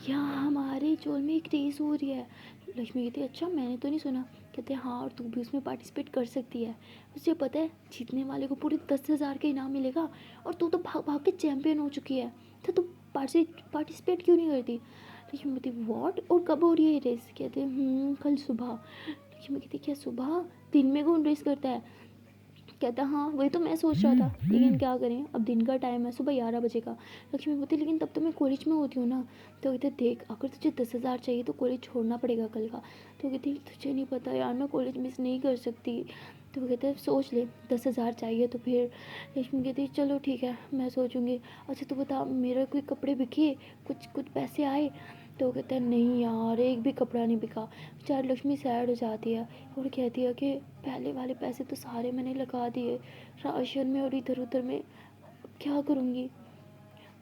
यहाँ हमारे चोल में एक रेस हो रही है। लक्ष्मी कहती अच्छा मैंने तो नहीं सुना। कहते हाँ और तू भी उसमें पार्टिसिपेट कर सकती है। तुझे पता है जीतने वाले को पूरे 10,000 का इनाम मिलेगा और तू तो भाग भाग के चैंपियन हो चुकी है, तो तू पार्टिसिपेट क्यों नहीं करती। लक्ष्मी कहती वॉट और कब हो रही है ये रेस। कहते कल सुबह। लक्ष्मी कहती क्या सुबह, दिन में कौन रेस करता है। कहता हाँ वही तो मैं सोच रहा था, लेकिन क्या करें अब दिन का टाइम है, सुबह 11 बजे का। लक्ष्मी बोलती लेकिन तब तो मैं कॉलेज में होती हूँ ना। तो कहते देख अगर तुझे 10,000 चाहिए तो कॉलेज छोड़ना पड़ेगा कल का। तो कहती तुझे नहीं पता यार मैं कॉलेज मिस नहीं कर सकती। तो वो कहते सोच ले 10,000 चाहिए तो फिर। लक्ष्मी कहती चलो ठीक है मैं सोचूंगी। अच्छा तो बता मेरे कोई कपड़े बिके, कुछ कुछ पैसे आए। तो कहता है नहीं यार एक भी कपड़ा नहीं बिका। बेचारी लक्ष्मी सैड हो जाती है और कहती है कि पहले वाले पैसे तो सारे मैंने लगा दिए राशन में और इधर उधर में, अब क्या करूँगी।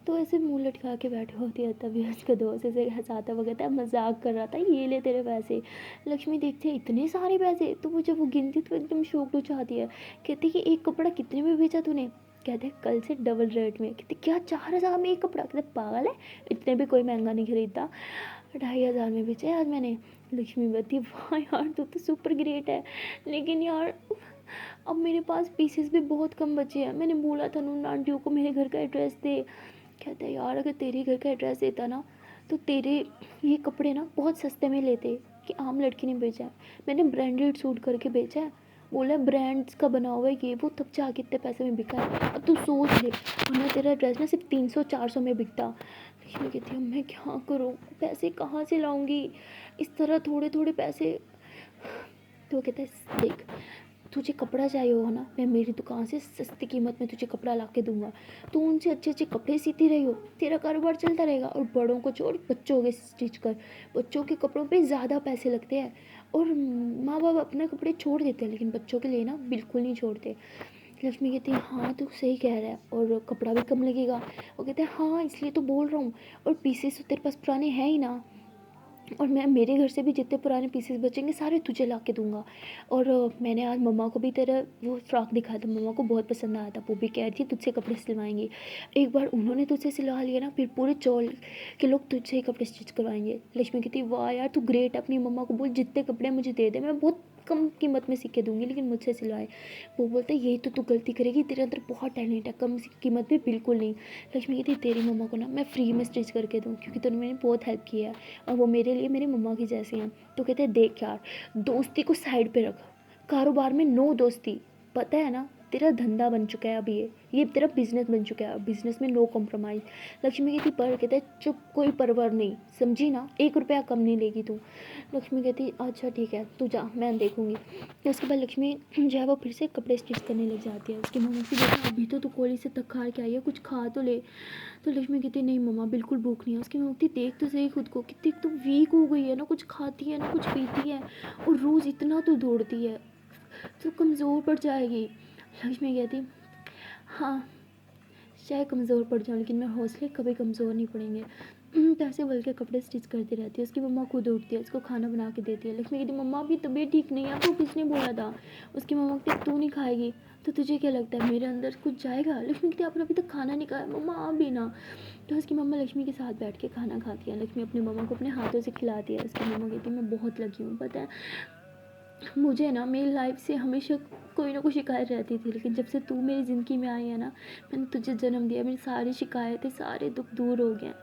तो ऐसे मुंह लटका के बैठी होती है, तभी उसका दोस्त ऐसे हंसाता हुआ कहता है मजाक कर रहा था ये ले तेरे पैसे। लक्ष्मी देखती है इतने सारे पैसे, तो वो जब वो गिनती तो एकदम शौक हो जाती है। कहती कि एक कपड़ा कितने में बेचा तूने। कहते कल से डबल रेट में। कहते क्या 4,000 में एक कपड़ा। कहते पागल है इतने भी कोई महंगा नहीं खरीदता, 2,500 में बेचे आज मैंने। लक्ष्मी कहती वाह यार तू तो सुपर ग्रेट है, लेकिन यार अब मेरे पास पीसेस भी बहुत कम बचे हैं, मैंने बोला था नून आंटियों को मेरे घर का एड्रेस दे। कहता है यार अगर तेरे घर का एड्रेस देता ना तो तेरे ये कपड़े ना बहुत सस्ते में लेते कि आम लड़की ने बेचा है, मैंने ब्रांडेड सूट करके बेचा है, बोला है ब्रांड्स का बना हुआ है ये वो, तब जाके इतने पैसे में बिका है। अब तू सोच ले वरना तेरा ड्रेस ना सिर्फ 300-400 में बिकता। लक्ष्मी कहती है मैं क्या करूँ, पैसे कहाँ से लाऊंगी, इस तरह थोड़े थोड़े पैसे। तो वो कहता है देख तुझे कपड़ा चाहिए होगा ना मैं मेरी दुकान से सस्ती कीमत में तुझे कपड़ा ला के दूंगा, तू उनसे अच्छे अच्छे कपड़े सीती रही हो, तेरा कारोबार चलता रहेगा। और बड़ों को छोड़ बच्चों के स्टिच कर, बच्चों के कपड़ों पे ज़्यादा पैसे लगते हैं और माँ बाप अपने कपड़े छोड़ देते हैं लेकिन बच्चों के लिए ना बिल्कुल नहीं छोड़ते। लक्ष्मी कहती है हाँ तू सही कह रहा है और कपड़ा भी कम लगेगा। वो कहते हैं हाँ इसलिए तो बोल रहा हूँ, और पीसेस तो तेरे पास पुराने हैं ही ना, और मैं मेरे घर से भी जितने पुराने पीसेस बचेंगे सारे तुझे ला के दूंगा। और मैंने आज मम्मा को भी तेरा वो फ्रॉक दिखाया था, मम्मा को बहुत पसंद आया था, वो भी कह रही थी तुझसे कपड़े सिलवाएंगे। एक बार उन्होंने तुझसे सिलवा लिया ना फिर पूरे चौल के लोग तुझसे ही कपड़े स्टिच करवाएंगे। लक्ष्मी कहती वाह यार तू ग्रेट है, अपनी मम्मा को बोल जितने कपड़े मुझे दे दे, मैं बहुत कम कीमत में सीख के दूंगी लेकिन मुझसे सिलवाए। वो बोलते यही तो तू गलती करेगी, तेरे अंदर बहुत टैलेंट है, कम कीमत में बिल्कुल नहीं। लक्ष्मी कहती तेरी मम्मा को ना मैं फ्री में स्टिच करके दूँ क्योंकि तूने मैंने बहुत हेल्प किया है और वो मेरे लिए मेरी मम्मा की जैसी हैं। तो कहते हैं देख यार दोस्ती को साइड पे रख, कारोबार में नो दोस्ती, पता है ना तेरा धंधा बन चुका है अब ये तेरा बिजनेस बन चुका है, बिजनेस में नो कॉम्प्रोमाइज़। लक्ष्मी कहती पर कहते हैं चुप कोई परवार नहीं, समझी ना 1 रुपया कम नहीं लेगी तू। लक्ष्मी कहती अच्छा ठीक है तू जा मैं देखूँगी। उसके बाद लक्ष्मी जो है वो फिर से कपड़े स्टिच करने लग जाती है। उसकी मम्मी से कहती अभी तो तू कॉलेज से थक हार के आई है कुछ खा तो ले। तो लक्ष्मी कहती नहीं मम्मा बिल्कुल भूख नहीं है। उसकी मम्मी कहती देख तो सही खुद को कितनी तो वीक हो गई है, ना कुछ खाती है ना कुछ पीती है और रोज़ इतना तो दौड़ती है, तो कमज़ोर पड़ जाएगी। लक्ष्मी कहती हाँ चाहे कमज़ोर पड़ जाऊँ लेकिन मैं हौसले कभी कमज़ोर नहीं पड़ेंगे। तो ऐसे बोल के कपड़े स्टिच करती रहती है। उसकी मम्मा खुद उठती है उसको खाना बना के देती है। लक्ष्मी कहती मम्मा अभी तबीयत ठीक नहीं है, आपको किसने बोला था। उसकी मम्मा कहती तू नहीं खाएगी तो तुझे क्या लगता है मेरे अंदर कुछ जाएगा। लक्ष्मी कहती आपने अभी तक खाना नहीं खाया, मम्मा आप भी ना। तो उसकी मम्मा लक्ष्मी के साथ बैठ के खाना खाती है। लक्ष्मी अपनी मम्मा को अपने हाथों से खिलाती है। उसकी मम्मा कहती है मैं बहुत लगी हूँ, पता है मुझे ना मेरी लाइफ से हमेशा कोई ना कोई शिकायत रहती थी, लेकिन जब से तू मेरी ज़िंदगी में आई है ना मैंने तुझे जन्म दिया, मेरी सारी शिकायतें सारे दुख दूर हो गए।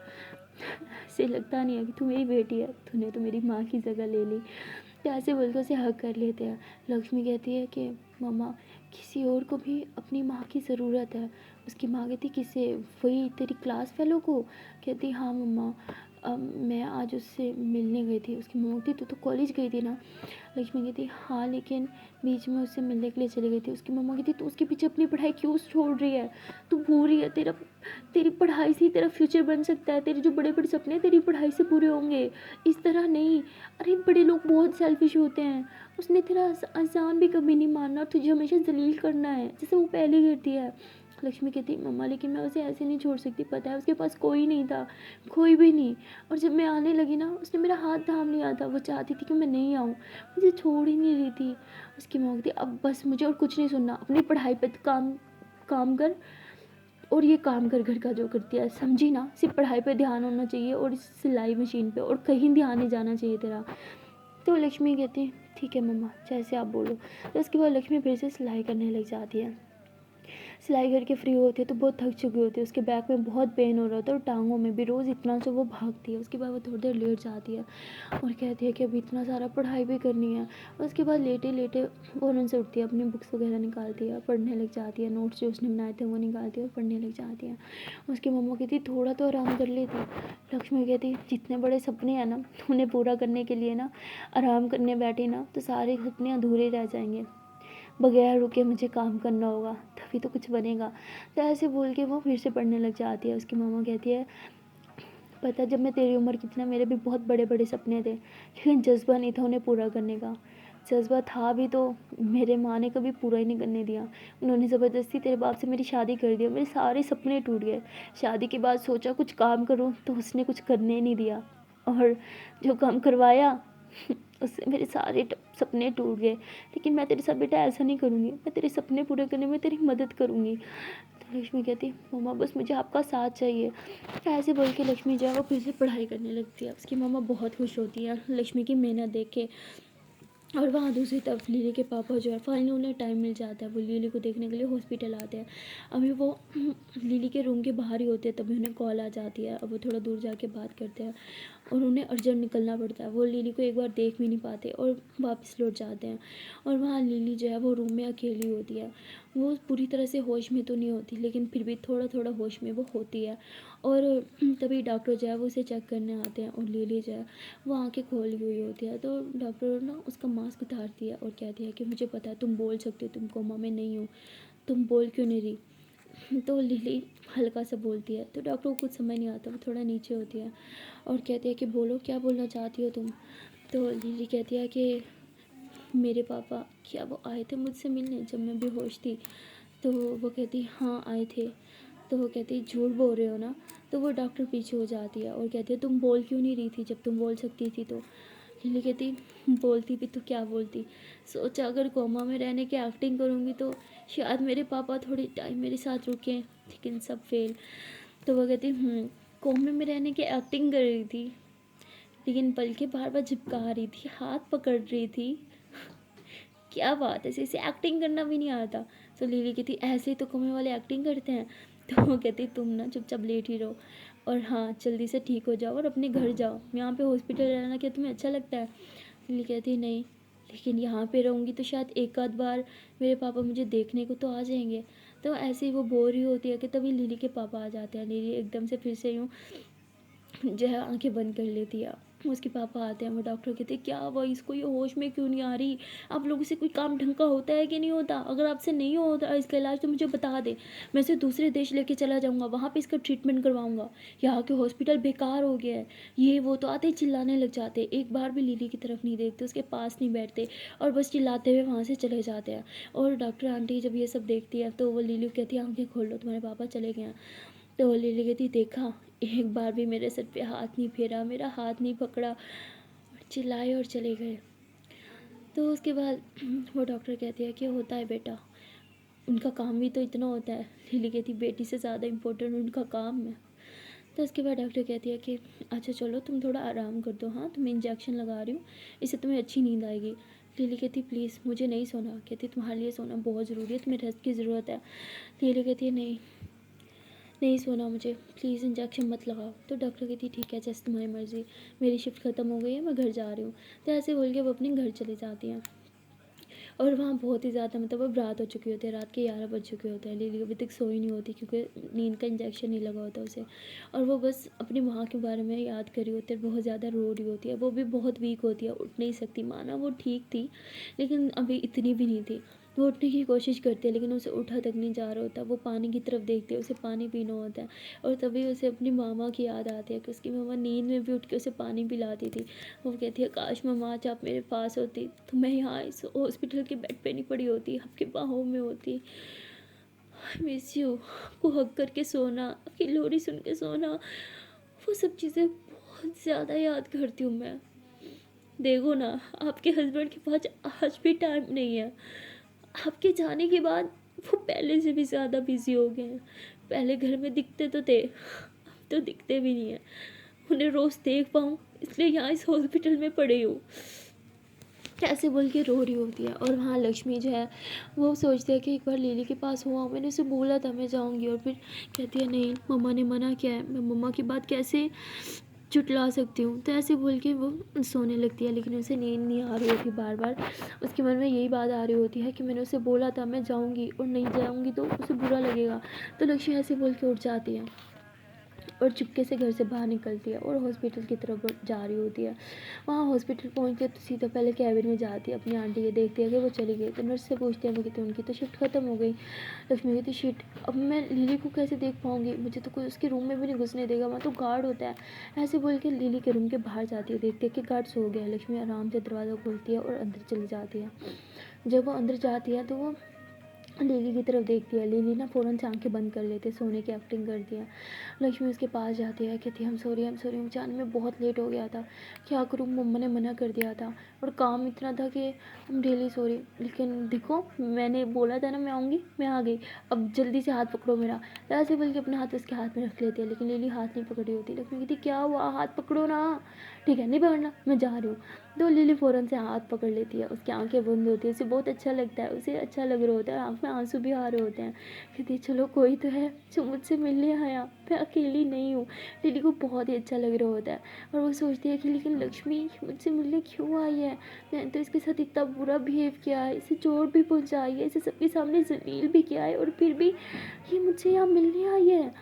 ऐसे लगता नहीं है कि तू मेरी बेटी है, तूने तो मेरी माँ की जगह ले ली। तो ऐसे बोल के उसे हक कर लेते हैं। लक्ष्मी कहती है कि मम्मा किसी और को भी अपनी माँ की ज़रूरत है। उसकी माँ कहती किसे, वही तेरी क्लास फेलो को। कहती हाँ मम्मा मैं आज उससे मिलने गई थी। उसकी मम्मा कहती तू तो कॉलेज गई थी ना। लक्ष्मी कहती हाँ लेकिन बीच में उससे मिलने के लिए चली गई थी। उसकी मम्मा कहती तू उसके पीछे अपनी पढ़ाई क्यों छोड़ रही है, तू भूल रही है तेरी पढ़ाई से ही तेरा फ्यूचर बन सकता है, तेरे जो बड़े बड़े सपने तेरी पढ़ाई से पूरे होंगे, इस तरह नहीं। अरे बड़े लोग बहुत सेल्फिश होते हैं, उसने तेरा आसान भी कभी नहीं मानना और तुझे हमेशा जलील करना है जैसे वो पहले करती है। लक्ष्मी कहती मम्मा लेकिन मैं उसे ऐसे नहीं छोड़ सकती, पता है उसके पास कोई नहीं था, कोई भी नहीं। और जब मैं आने लगी ना उसने मेरा हाथ थाम लिया था, वो चाहती थी कि मैं नहीं आऊँ, मुझे छोड़ ही नहीं रही थी। उसकी माँ कहती अब बस मुझे और कुछ नहीं सुनना, अपनी पढ़ाई पे काम काम कर और ये काम कर घर का जो करती है, समझी ना, सिर्फ पढ़ाई पे ध्यान होना चाहिए और इस सिलाई मशीन पे, और कहीं ध्यान नहीं जाना चाहिए तेरा। तो लक्ष्मी कहती ठीक है मम्मा जैसे आप बोलो। तो उसके बाद लक्ष्मी फिर से सिलाई करने लग जाती है। सिलाई करके फ्री होती है तो बहुत थक चुकी होती है, उसके बैक में बहुत पेन हो रहा होता है और टांगों में भी, रोज़ इतना से वो भागती है। उसके बाद वो थोड़ी देर लेट जाती है और कहती है कि अभी इतना सारा पढ़ाई भी करनी है। उसके बाद लेटे लेटे फ़ौरन से उठती है, अपनी बुक्स वगैरह निकालती है, पढ़ने लग जाती है, नोट्स जो उसने बनाए थे वो निकालती है और पढ़ने लग जाती है। उसकी मम्मा कहती थोड़ा तो आराम कर लेती। लक्ष्मी कहती जितने बड़े सपने हैं ना उन्हें पूरा करने के लिए ना आराम करने बैठे ना तो सारे सपने अधूरे रह जाएंगे, बगैर रुके मुझे काम करना होगा तभी तो कुछ बनेगा। तो ऐसे बोल के वो फिर से पढ़ने लग जाती है। उसकी मम्मा कहती है पता जब मैं तेरी उम्र की थी ना मेरे भी बहुत बड़े बड़े सपने थे, लेकिन जज्बा नहीं था उन्हें पूरा करने का। जज्बा था भी तो मेरे माँ ने कभी पूरा ही नहीं करने दिया, उन्होंने ज़बरदस्ती तेरे बाप से मेरी शादी कर दी, मेरे सारे सपने टूट गए। शादी के बाद सोचा कुछ काम करूँ तो उसने कुछ करने ही नहीं दिया, और जो काम करवाया उससे मेरे सारे सपने टूट गए। लेकिन मैं तेरे साथ बेटा ऐसा नहीं करूँगी, मैं तेरे सपने पूरे करने में तेरी मदद करूँगी। तो लक्ष्मी कहती मम्मा बस मुझे आपका साथ चाहिए। ऐसे बोल के लक्ष्मी जो है वो फिर से पढ़ाई करने लगती है। उसकी मम्मा बहुत खुश होती है लक्ष्मी की मेहनत देख के। और वहाँ दूसरी तरफ लिली के पापा जो है फाइनली उन्हें टाइम मिल जाता है, वो लिली को देखने के लिए हॉस्पिटल आते हैं। अभी वो लिली के रूम के बाहर ही होते हैं तभी उन्हें कॉल आ जाती है। अब वो थोड़ा दूर जाके बात करते हैं और उन्हें अर्जेंट निकलना पड़ता है। वो लिली को एक बार देख भी नहीं पाते और वापस लौट जाते हैं। और वहाँ लिली जो है वो रूम में अकेली होती है। वो पूरी तरह से होश में तो नहीं होती लेकिन फिर भी थोड़ा थोड़ा होश में वो होती है। और तभी डॉक्टर जो है वो उसे चेक करने आते हैं और लिली जो है वो आंखें खोली हुई होती है। तो डॉक्टर ना उसका मास्क उतारती है और कहती है कि मुझे पता है तुम बोल सकती हो, तुम कोमा में नहीं हो, तुम बोल क्यों नहीं रही। तो लिली हल्का सा बोलती है तो डॉक्टर को कुछ समझ नहीं आता, वो थोड़ा नीचे होती है और कहती है कि बोलो क्या बोलना चाहती हो तुम। तो लिली कहती है कि मेरे पापा क्या वो आए थे मुझसे मिलने जब मैं बेहोश थी। तो वो कहती हाँ आए थे। तो वो कहती झूठ बोल रहे हो ना। तो वो डॉक्टर पीछे हो जाती है और कहती है तुम बोल क्यों नहीं रही थी जब तुम बोल सकती थी। तो लिली कहती बोलती भी तो क्या बोलती, सोचा अगर कोमा में रहने की एक्टिंग करूँगी तो शायद मेरे पापा थोड़ी टाइम मेरे साथ रुकें, लेकिन सब फेल। तो वो कहती कोमे में रहने की एक्टिंग कर रही थी लेकिन पलकें बार बार झिपका रही थी, हाथ पकड़ रही थी, क्या बात है, इसे एक्टिंग करना भी नहीं आता। तो लिली कहती ऐसे ही तो कोमे वाले एक्टिंग करते हैं। तो वो कहती तुम ना चुपचाप लेट ही रहो और हाँ जल्दी से ठीक हो जाओ और अपने घर जाओ, यहाँ पे हॉस्पिटल रहना क्या तुम्हें अच्छा लगता है। लिली कहती नहीं, लेकिन यहाँ पे रहूँगी तो शायद एक आध बार मेरे पापा मुझे देखने को तो आ जाएंगे। तो ऐसे ही वो बोर ही होती है कि तभी लिली के पापा आ जाते हैं। लिली एकदम से फिर से यूँ जो है आंखें बंद कर लेती है। उसके पापा आते हैं, वो डॉक्टर कहते हैं क्या हुआ इसको, ये होश में क्यों नहीं आ रही, आप लोगों से कोई काम ढंग का होता है कि नहीं होता, अगर आपसे नहीं होता इसका इलाज तो मुझे बता दे, मैं इसे दूसरे देश लेके चला जाऊँगा, वहाँ पे इसका ट्रीटमेंट करवाऊँगा, यहाँ के हॉस्पिटल बेकार हो गया है, ये वो। तो आते ही चिल्लाने लग जाते, एक बार भी लिली की तरफ नहीं देखते, उसके पास नहीं बैठते और बस चिल्लाते हुए वहाँ से चले जाते हैं। और डॉक्टर आंटी जब ये सब देखती है तो वो लिली कहती है आंखें खोल लो तुम्हारे पापा चले गए हैं। तो वो लिली कहती देखा एक बार भी मेरे सर पे हाथ नहीं फेरा, मेरा हाथ नहीं पकड़ा, चिल्लाए और चले गए। तो उसके बाद वो डॉक्टर कहती है कि होता है बेटा, उनका काम भी तो इतना होता है। लिली कहती बेटी से ज़्यादा इम्पोर्टेंट उनका काम है। तो उसके बाद डॉक्टर कहती है कि अच्छा चलो तुम थोड़ा आराम कर दो, हाँ तुम्हें इंजेक्शन लगा रही हूँ, इससे तुम्हें अच्छी नींद आएगी। लिली कहती प्लीज़ मुझे नहीं सोना, कहती तुम्हारे लिए सोना बहुत ज़रूरी है, तुम्हें रेस्ट की ज़रूरत है। लिली कहती है नहीं नहीं सोना मुझे, प्लीज़ इंजेक्शन मत लगाओ। तो डॉक्टर कहती ठीक है जैसे तुम्हारी मर्ज़ी, मेरी शिफ्ट ख़त्म हो गई है, मैं घर जा रही हूँ। तो ऐसे बोल के वो अपने घर चली जाती हैं। और वहाँ बहुत ही ज़्यादा मतलब अब रात हो चुकी होती है, रात के 11 बज चुके होते हैं। लिली अभी तक सोई नहीं होती क्योंकि नींद का इंजेक्शन नहीं लगा होता उसे। और वो बस अपनी माँ के बारे में याद कर रही होती है, बहुत ज़्यादा रो रही होती है, वो भी बहुत वीक होती है, उठ नहीं सकती। माना वो ठीक थी लेकिन अभी इतनी भी नहीं थी। वो उठने की कोशिश करती है लेकिन उसे उठा तक नहीं जा रहा होता। वो पानी की तरफ देखती है, उसे पानी पीना होता है और तभी उसे अपनी मामा की याद आती है कि उसकी मामा नींद में भी उठ के उसे पानी पिलाती थी। वो कहती है काश मामा आज आप मेरे पास होती तो मैं यहाँ इस हॉस्पिटल के बेड पे नहीं पड़ी होती, आपके बाहों में होती। आई मिस यू को हग करके सोना, आपकी लोरी सुन के सोना, वो सब चीज़ें बहुत ज़्यादा याद करती हूँ मैं। देखो ना, आपके हस्बैंड के पास आज भी टाइम नहीं है। आपके जाने के बाद वो पहले से भी ज़्यादा बिज़ी हो गए हैं। पहले घर में दिखते तो थे, अब तो दिखते भी नहीं है। उन्हें रोज़ देख पाऊँ इसलिए यहाँ इस हॉस्पिटल में पड़ी हूँ। कैसे बोल के रो रही होती है। और वहाँ लक्ष्मी जो है वो सोचती है कि एक बार लिली के पास हुआ, मैंने उसे बोला था मैं जाऊँगी, और फिर कहती है नहीं, मम्मा ने मना किया है, मैं मम्मा की बात कैसे झुठला सकती हूँ। तो ऐसे बोल के वो सोने लगती है, लेकिन उसे नींद नहीं आ रही होती। बार बार उसके मन में यही बात आ रही होती है कि मैंने उसे बोला था मैं जाऊँगी, और नहीं जाऊँगी तो उसे बुरा लगेगा। तो लक्ष्मी ऐसे बोल के उठ जाती है और चुपके से घर से बाहर निकलती है और हॉस्पिटल की तरफ जा रही होती है। वहाँ हॉस्पिटल पहुँच के तो सीधा पहले कैबिन में जाती है, अपनी आंटी ये देखती है कि वो चली गई। तो नर्स से पूछती है, वो कहती है उनकी तो शिफ्ट ख़त्म हो गई। लक्ष्मी कहती शिट, अब मैं लिली को कैसे देख पाऊँगी, मुझे तो कोई उसके रूम में भी नहीं घुसने देगा, वहाँ तो गार्ड होता है। ऐसे बोल के लिली के रूम के बाहर जाती है, देखती है कि गार्ड सो गया है। लक्ष्मी आराम से दरवाज़ा खोलती है और अंदर चली जाती है। जब वो अंदर जाती है तो वो लिली की तरफ देखती है। लिली ना फ़ौरन से आंखें बंद कर लेती है, सोने की एक्टिंग करती है। लक्ष्मी उसके पास जाती है, कहती है आई एम सॉरी, मुझे आने में बहुत लेट हो गया था, क्या करूँ, मम्मा ने मना कर दिया था और काम इतना था कि आई एम रियली सॉरी, लेकिन देखो मैंने बोला था ना मैं आऊँगी, मैं आ गई, अब जल्दी से हाथ पकड़ो मेरा। तो ऐसे बोल के अपना हाथ उसके हाथ में रख लेती है, लेकिन लिली हाथ नहीं पकड़ी होती। लक्ष्मी कहती क्या हुआ, हाथ पकड़ो ना। ठीक है नहीं पकड़ना, मैं जा रही हूँ। तो लिली फ़ौरन से हाथ पकड़ लेती है, उसकी आंखें बंद होती है, उसे बहुत अच्छा लगता है, उसे अच्छा लग रहा होता है, आँख में आंसू भी आ रहे होते हैं। कहती है चलो कोई तो है जो मुझसे मिलने आया, मैं अकेली नहीं हूँ। लिली को बहुत ही अच्छा लग रहा होता है और वो सोचती है कि लेकिन लक्ष्मी मुझसे मिलने क्यों आई है, मैंने तो इसके साथ इतना बुरा बिहेव किया है, इसे चोट भी पहुँचाई है, इसे सबके सामने जलील भी किया है, और फिर भी ये मुझसे यहाँ मिलने आई है।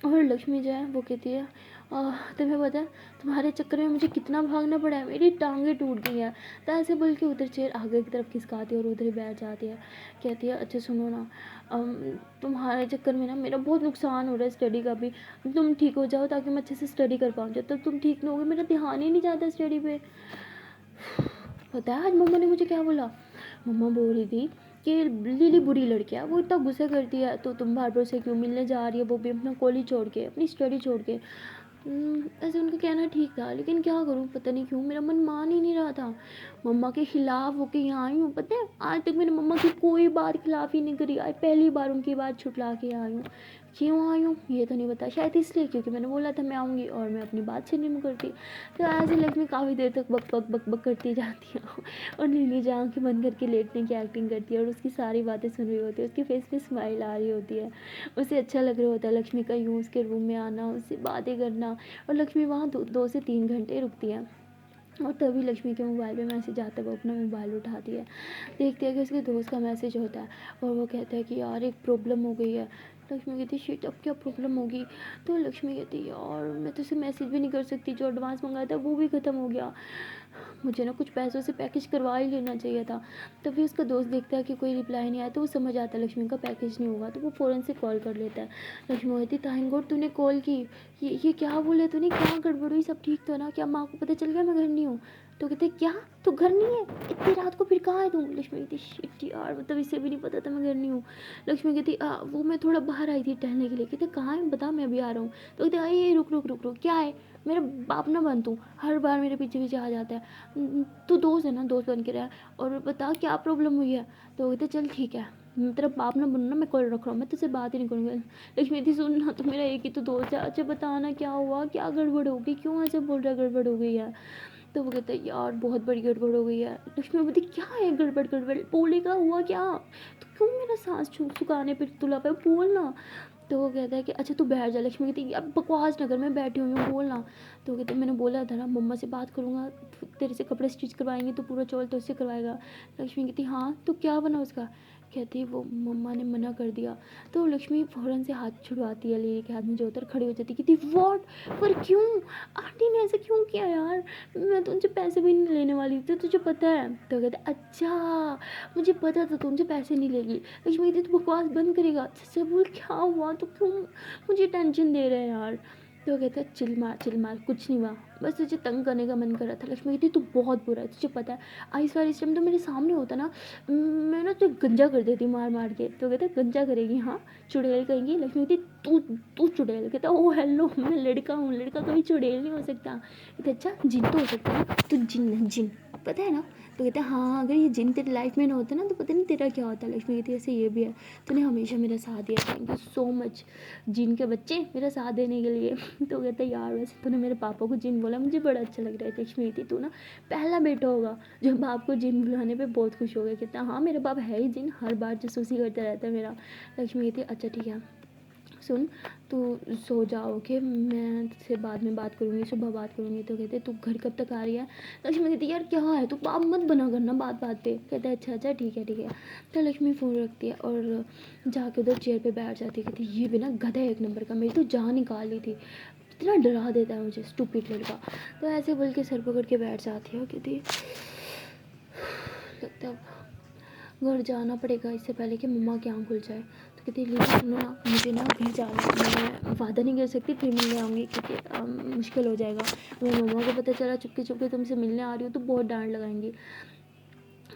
और लक्ष्मी जो है वो कहती है तुम्हें पता है तुम्हारे चक्कर में मुझे कितना भागना पड़ा है, मेरी टांगें टूट गई हैं। तो ऐसे बोल के उधर चेयर आगे की तरफ खिसकाती है और उधर ही बैठ जाती है। कहती है अच्छा सुनो ना, तुम्हारे चक्कर में ना मेरा बहुत नुकसान हो रहा है स्टडी का भी, तुम ठीक हो जाओ ताकि मैं अच्छे से स्टडी कर पाऊँ। जब तक तुम ठीक नहीं होगे मेरा ध्यान ही नहीं जाता स्टडी पे। पता है आज मम्मा ने मुझे क्या बोला, मम्मा बोल रही थी कि लिली बुरी लड़की है, वो इतना गुस्सा करती है, तो तुम बार बार से क्यों मिलने जा रही है, वो भी अपना कॉलेज छोड़ के, अपनी स्टडी छोड़ के। ऐसे उनका कहना ठीक था, लेकिन क्या करूँ, पता नहीं क्यों मेरा मन मान ही नहीं रहा था। मम्मा के खिलाफ होके यहाँ आई हूँ, पता है आज तक मैंने मम्मा की कोई बात खिलाफ ही नहीं करी, आज पहली बार उनकी बात छुटला के आई हूँ। क्यों आई हूँ ये तो नहीं पता, शायद इसलिए क्योंकि मैंने बोला था मैं आऊँगी और मैं अपनी बात से नहीं मुकरती। तो ऐसे लक्ष्मी काफ़ी देर तक बक बक बक बक करती जाती है और नीली जहाँ की बंद करके लेटने की एक्टिंग करती है और उसकी सारी बातें सुन रही होती है, उसके फेस पे स्माइल आ रही होती है, उसे अच्छा लग रहा होता है लक्ष्मी का यूँ उसके रूम में आना, उससे बातें करना। और लक्ष्मी वहाँ 2 से 3 घंटे रुकती है और तभी लक्ष्मी के मोबाइल पे मैसेज आता है, वो अपना मोबाइल उठाती है, देखती है कि उसके दोस्त का मैसेज होता है और वो कहता है कि यार एक प्रॉब्लम हो गई है। लक्ष्मी कहती शिट अब क्या प्रॉब्लम होगी। तो लक्ष्मी कहती यार मैं तो उसे मैसेज भी नहीं कर सकती, जो एडवांस मंगाया था वो भी ख़त्म हो गया, मुझे ना कुछ पैसों से पैकेज करवा ही लेना चाहिए था। तभी उसका दोस्त देखता है कि कोई रिप्लाई नहीं आया, तो वो समझ आता है लक्ष्मी का पैकेज नहीं होगा, तो वो फ़ौरन से कॉल कर लेता है। लक्ष्मी कहती थैंक गॉड तूने कॉल की, ये क्या बोले तूने, क्या गड़बड़ हुई, सब ठीक तो ना, क्या माँ को पता चल गया मैं घर नहीं हूँ। तो कहते क्या तू घर नहीं है, इतनी रात को फिर कहाँ है तू। लक्ष्मी कहती शिट यार मतलब इसे भी नहीं पता था मैं घर नहीं हूँ। लक्ष्मी कहती वो मैं थोड़ा बाहर आई थी टहलने के लिए। कहते कहाँ है बता मैं अभी आ रहा हूँ। तो कहते आइए रुक रुक रुक रुक क्या है, मेरा बाप ना बन तू, हर बार मेरे पीछे पीछे आ जाता है, तू दोस्त है ना, दोस्त बन के रहा, और बता क्या प्रॉब्लम हुई है। तो कहते चल ठीक है तेरा बाप ना बनना, मैं कॉल रख रहा हूँ, मैं तुझसे बात ही नहीं करूँगी। लक्ष्मी थी सुनना तो मेरा एक ही तो दोस्त है, अच्छा बताना क्या हुआ, क्या गड़बड़ हो गई, क्यों ऐसे बोल रहा है गड़बड़ हो गई है। तो वो कहता है यार बहुत बड़ी गड़बड़ हो गई है। लक्ष्मी बोलती क्या है गड़बड़, गड़बड़ बोलेगा हुआ क्या, तो क्यों मेरा सांस सुखाने पर तुला पे बोलना। तो वो कहता है कि अच्छा तू बैठ जा। लक्ष्मी कहती अब बकवास ना कर, मैं बैठी हुई हूँ बोलना। तो वो कहते मैंने बोला था ना मम्मा से बात करूँगा, तेरे से कपड़े स्टिच करवाएंगे तो पूरा चौल तो उससे करवाएगा। लक्ष्मी कहती हाँ तो क्या बना उसका। कहती वो मम्मा ने मना कर दिया। तो लक्ष्मी फ़ौरन से हाथ छुड़वाती है, लेके हाथ में जो उतर खड़ी हो जाती, कहती व्हाट, पर क्यों, आंटी ने ऐसा क्यों किया यार, मैं तो उनसे पैसे भी नहीं लेने वाली थी तुझे पता है। तो कहते अच्छा मुझे पता था तुमसे पैसे नहीं लेगी। लक्ष्मी कहती तू बकवास बंद करेगा, अच्छा बोल क्या हुआ, तो क्यों मुझे टेंशन दे रहे हैं यार। तो कहते चिल मार कुछ नहीं हुआ, बस तुझे तंग करने का मन कर रहा था। लक्ष्मी कहती तू बहुत बुरा है, तुझे पता है आइस वार इस टाइम तो मेरे सामने होता ना, मैं ना तुझे गंजा कर देती मार मार के। तो कहते गंजा करेगी, हाँ चुड़ैल कहेंगी। लक्ष्मी कहती तू तू चुड़ैल। कहता ओ हेलो मैं लड़का हूँ, लड़का कभी चुड़ैल नहीं हो सकता। कहते अच्छा जिन तो हो सकता है, तू जिन है जिन, पता है ना। तो कहते हैं हाँ अगर ये जिन तेरी लाइफ में ना होता ना तो पता नहीं तेरा क्या होता। लक्ष्मी कहती है ऐसे ये भी है, तूने हमेशा मेरा साथ दिया, थैंक यू सो मच जिन के बच्चे मेरा साथ देने के लिए। तो कहते हैं यार वैसे तूने मेरे पापा को जिन बोला मुझे बड़ा अच्छा लग रहा है। लक्ष्मी कहती तू ना पहला बेटा होगा जो बाप को जिन बुलाने पे बहुत खुश हो गया। कहता हाँ मेरा बाप है ही जिन, हर बार जासूसी करता रहता है मेरा। लक्ष्मी कहती अच्छा ठीक है सुन तू सो जाओ ओके, मैं तुझसे बाद में बात करूँगी, सुबह बात करूँगी। तो कहते तू घर कब तक आ रही है। लक्ष्मी कहती यार क्या है तू पाप मत बना करना बात बात पे। कहता है अच्छा अच्छा ठीक है ठीक है। तो लक्ष्मी फ़ोन रखती है और जाके उधर चेयर पे बैठ जाती है। कहती ये भी ना गधा है एक नंबर का, मेरी तो जान निकाल ली थी, इतना डरा देता है मुझे स्टूपिड लड़का। तो ऐसे बोल के सर पकड़ के बैठ जाती है। कहती लगता है घर जाना पड़ेगा इससे पहले कि मम्मा की आँख खुल जाए। तो कहती है लीजिए सुनो ना मुझे ना घर जाना है, मैं वादा नहीं कर सकती फिर मिलने आऊँगी क्योंकि मुश्किल हो जाएगा, अगर मम्मा को पता चला चुपके चुपके तुमसे मिलने आ रही हो तो बहुत डांट लगाएंगी।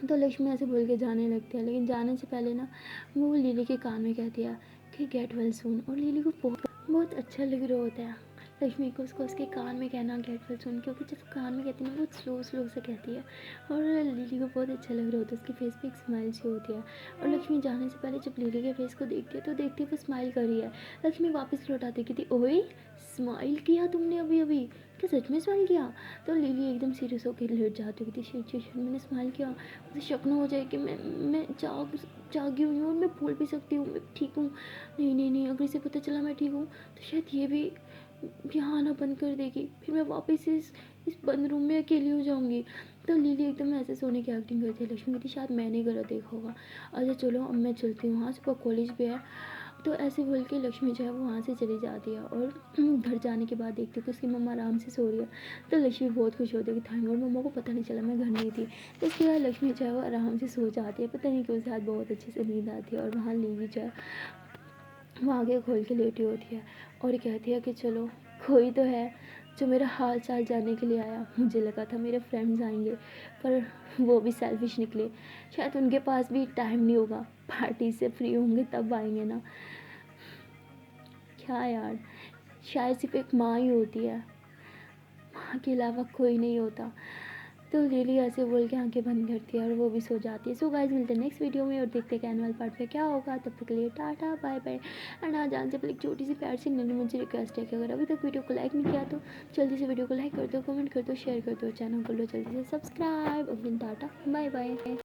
तो लक्ष्मी ऐसे बोल के जाने लगती है, लेकिन जाने से पहले ना वो लिली के कान में कहती है कि गेट वेल सून। और लिली को बहुत बहुत अच्छा लग रहा होता है लक्ष्मी को उसको उसके कान में कहना गेट वेल सून, क्योंकि जब कान में कहती है ना बहुत स्लो स्लो से कहती है और लिली को बहुत अच्छा लग रहा होता है, उसके फेस पे एक स्माइल सी होती है। और लक्ष्मी जाने से पहले जब लिली के फेस को देखती है तो देखती है वो स्माइल कर रही है। लक्ष्मी वापस लौटाती कहती ओए स्माइल किया तुमने अभी अभी, क्या सच में स्माइल किया। तो लिली एकदम सीरियस होकर लेट जाती है, कहती शिट मैंने स्माइल किया, मुझे शक ना हो जाए कि मैं जागी हुई हूँ और मैं बोल भी सकती हूँ मैं ठीक हूँ। नहीं नहीं नहीं अगर इसे पता चला मैं ठीक हूँ तो शायद ये भी यहाँ आना बंद कर देगी, फिर मैं वापस इस बंद रूम में अकेली हो जाऊँगी। तो लिली एकदम ऐसे सोने की एक्टिंग करती है। लक्ष्मी कहती शायद मैंने गलत देखा होगा, अच्छा चलो अब मैं चलती हूँ, हाँ सुबह कॉलेज भी है। तो ऐसे बोल के लक्ष्मी जो है वो वहाँ से चली जाती है और घर जाने के बाद देखती है कि उसकी मम्मा आराम से सो रही है। तो लक्ष्मी बहुत खुश होती है कि थैंक गॉड मम्मा को पता नहीं चला मैं घर नहीं थी। तो उसके बाद लक्ष्मी जो है वो आराम से सो जाती है, पता नहीं क्यों उसे आज बहुत अच्छे से नींद आती है। और वहाँ लिली जो है वो आगे खोल के लेटी होती है और कहती है कि चलो कोई तो है जो मेरा हाल चाल जानने के लिए आया। मुझे लगा था मेरे फ्रेंड्स आएंगे पर वो भी सेल्फिश निकले, शायद उनके पास भी टाइम नहीं होगा, पार्टी से फ्री होंगे तब आएंगे ना। क्या यार शायद सिर्फ एक माँ ही होती है, माँ के अलावा कोई नहीं होता। तो लिली ऐसे बोल के आंखें बंद करती है और वो भी सो जाती है। सो गाइस मिलते हैं नेक्स्ट वीडियो में और देखते हैं कि एनुअल पार्ट में क्या होगा। तब तक के लिए टाटा बाय बाय। एंड हाँ जान से पहले एक छोटी सी प्यार से नन्ही मुझे रिक्वेस्ट है कि अगर अभी तक वीडियो को लाइक नहीं किया तो जल्दी से वीडियो को लाइक कर दो, कमेंट कर दो, शेयर कर दो, चैनल कर लो जल्दी से सब्सक्राइब। अब टाटा बाय बाय।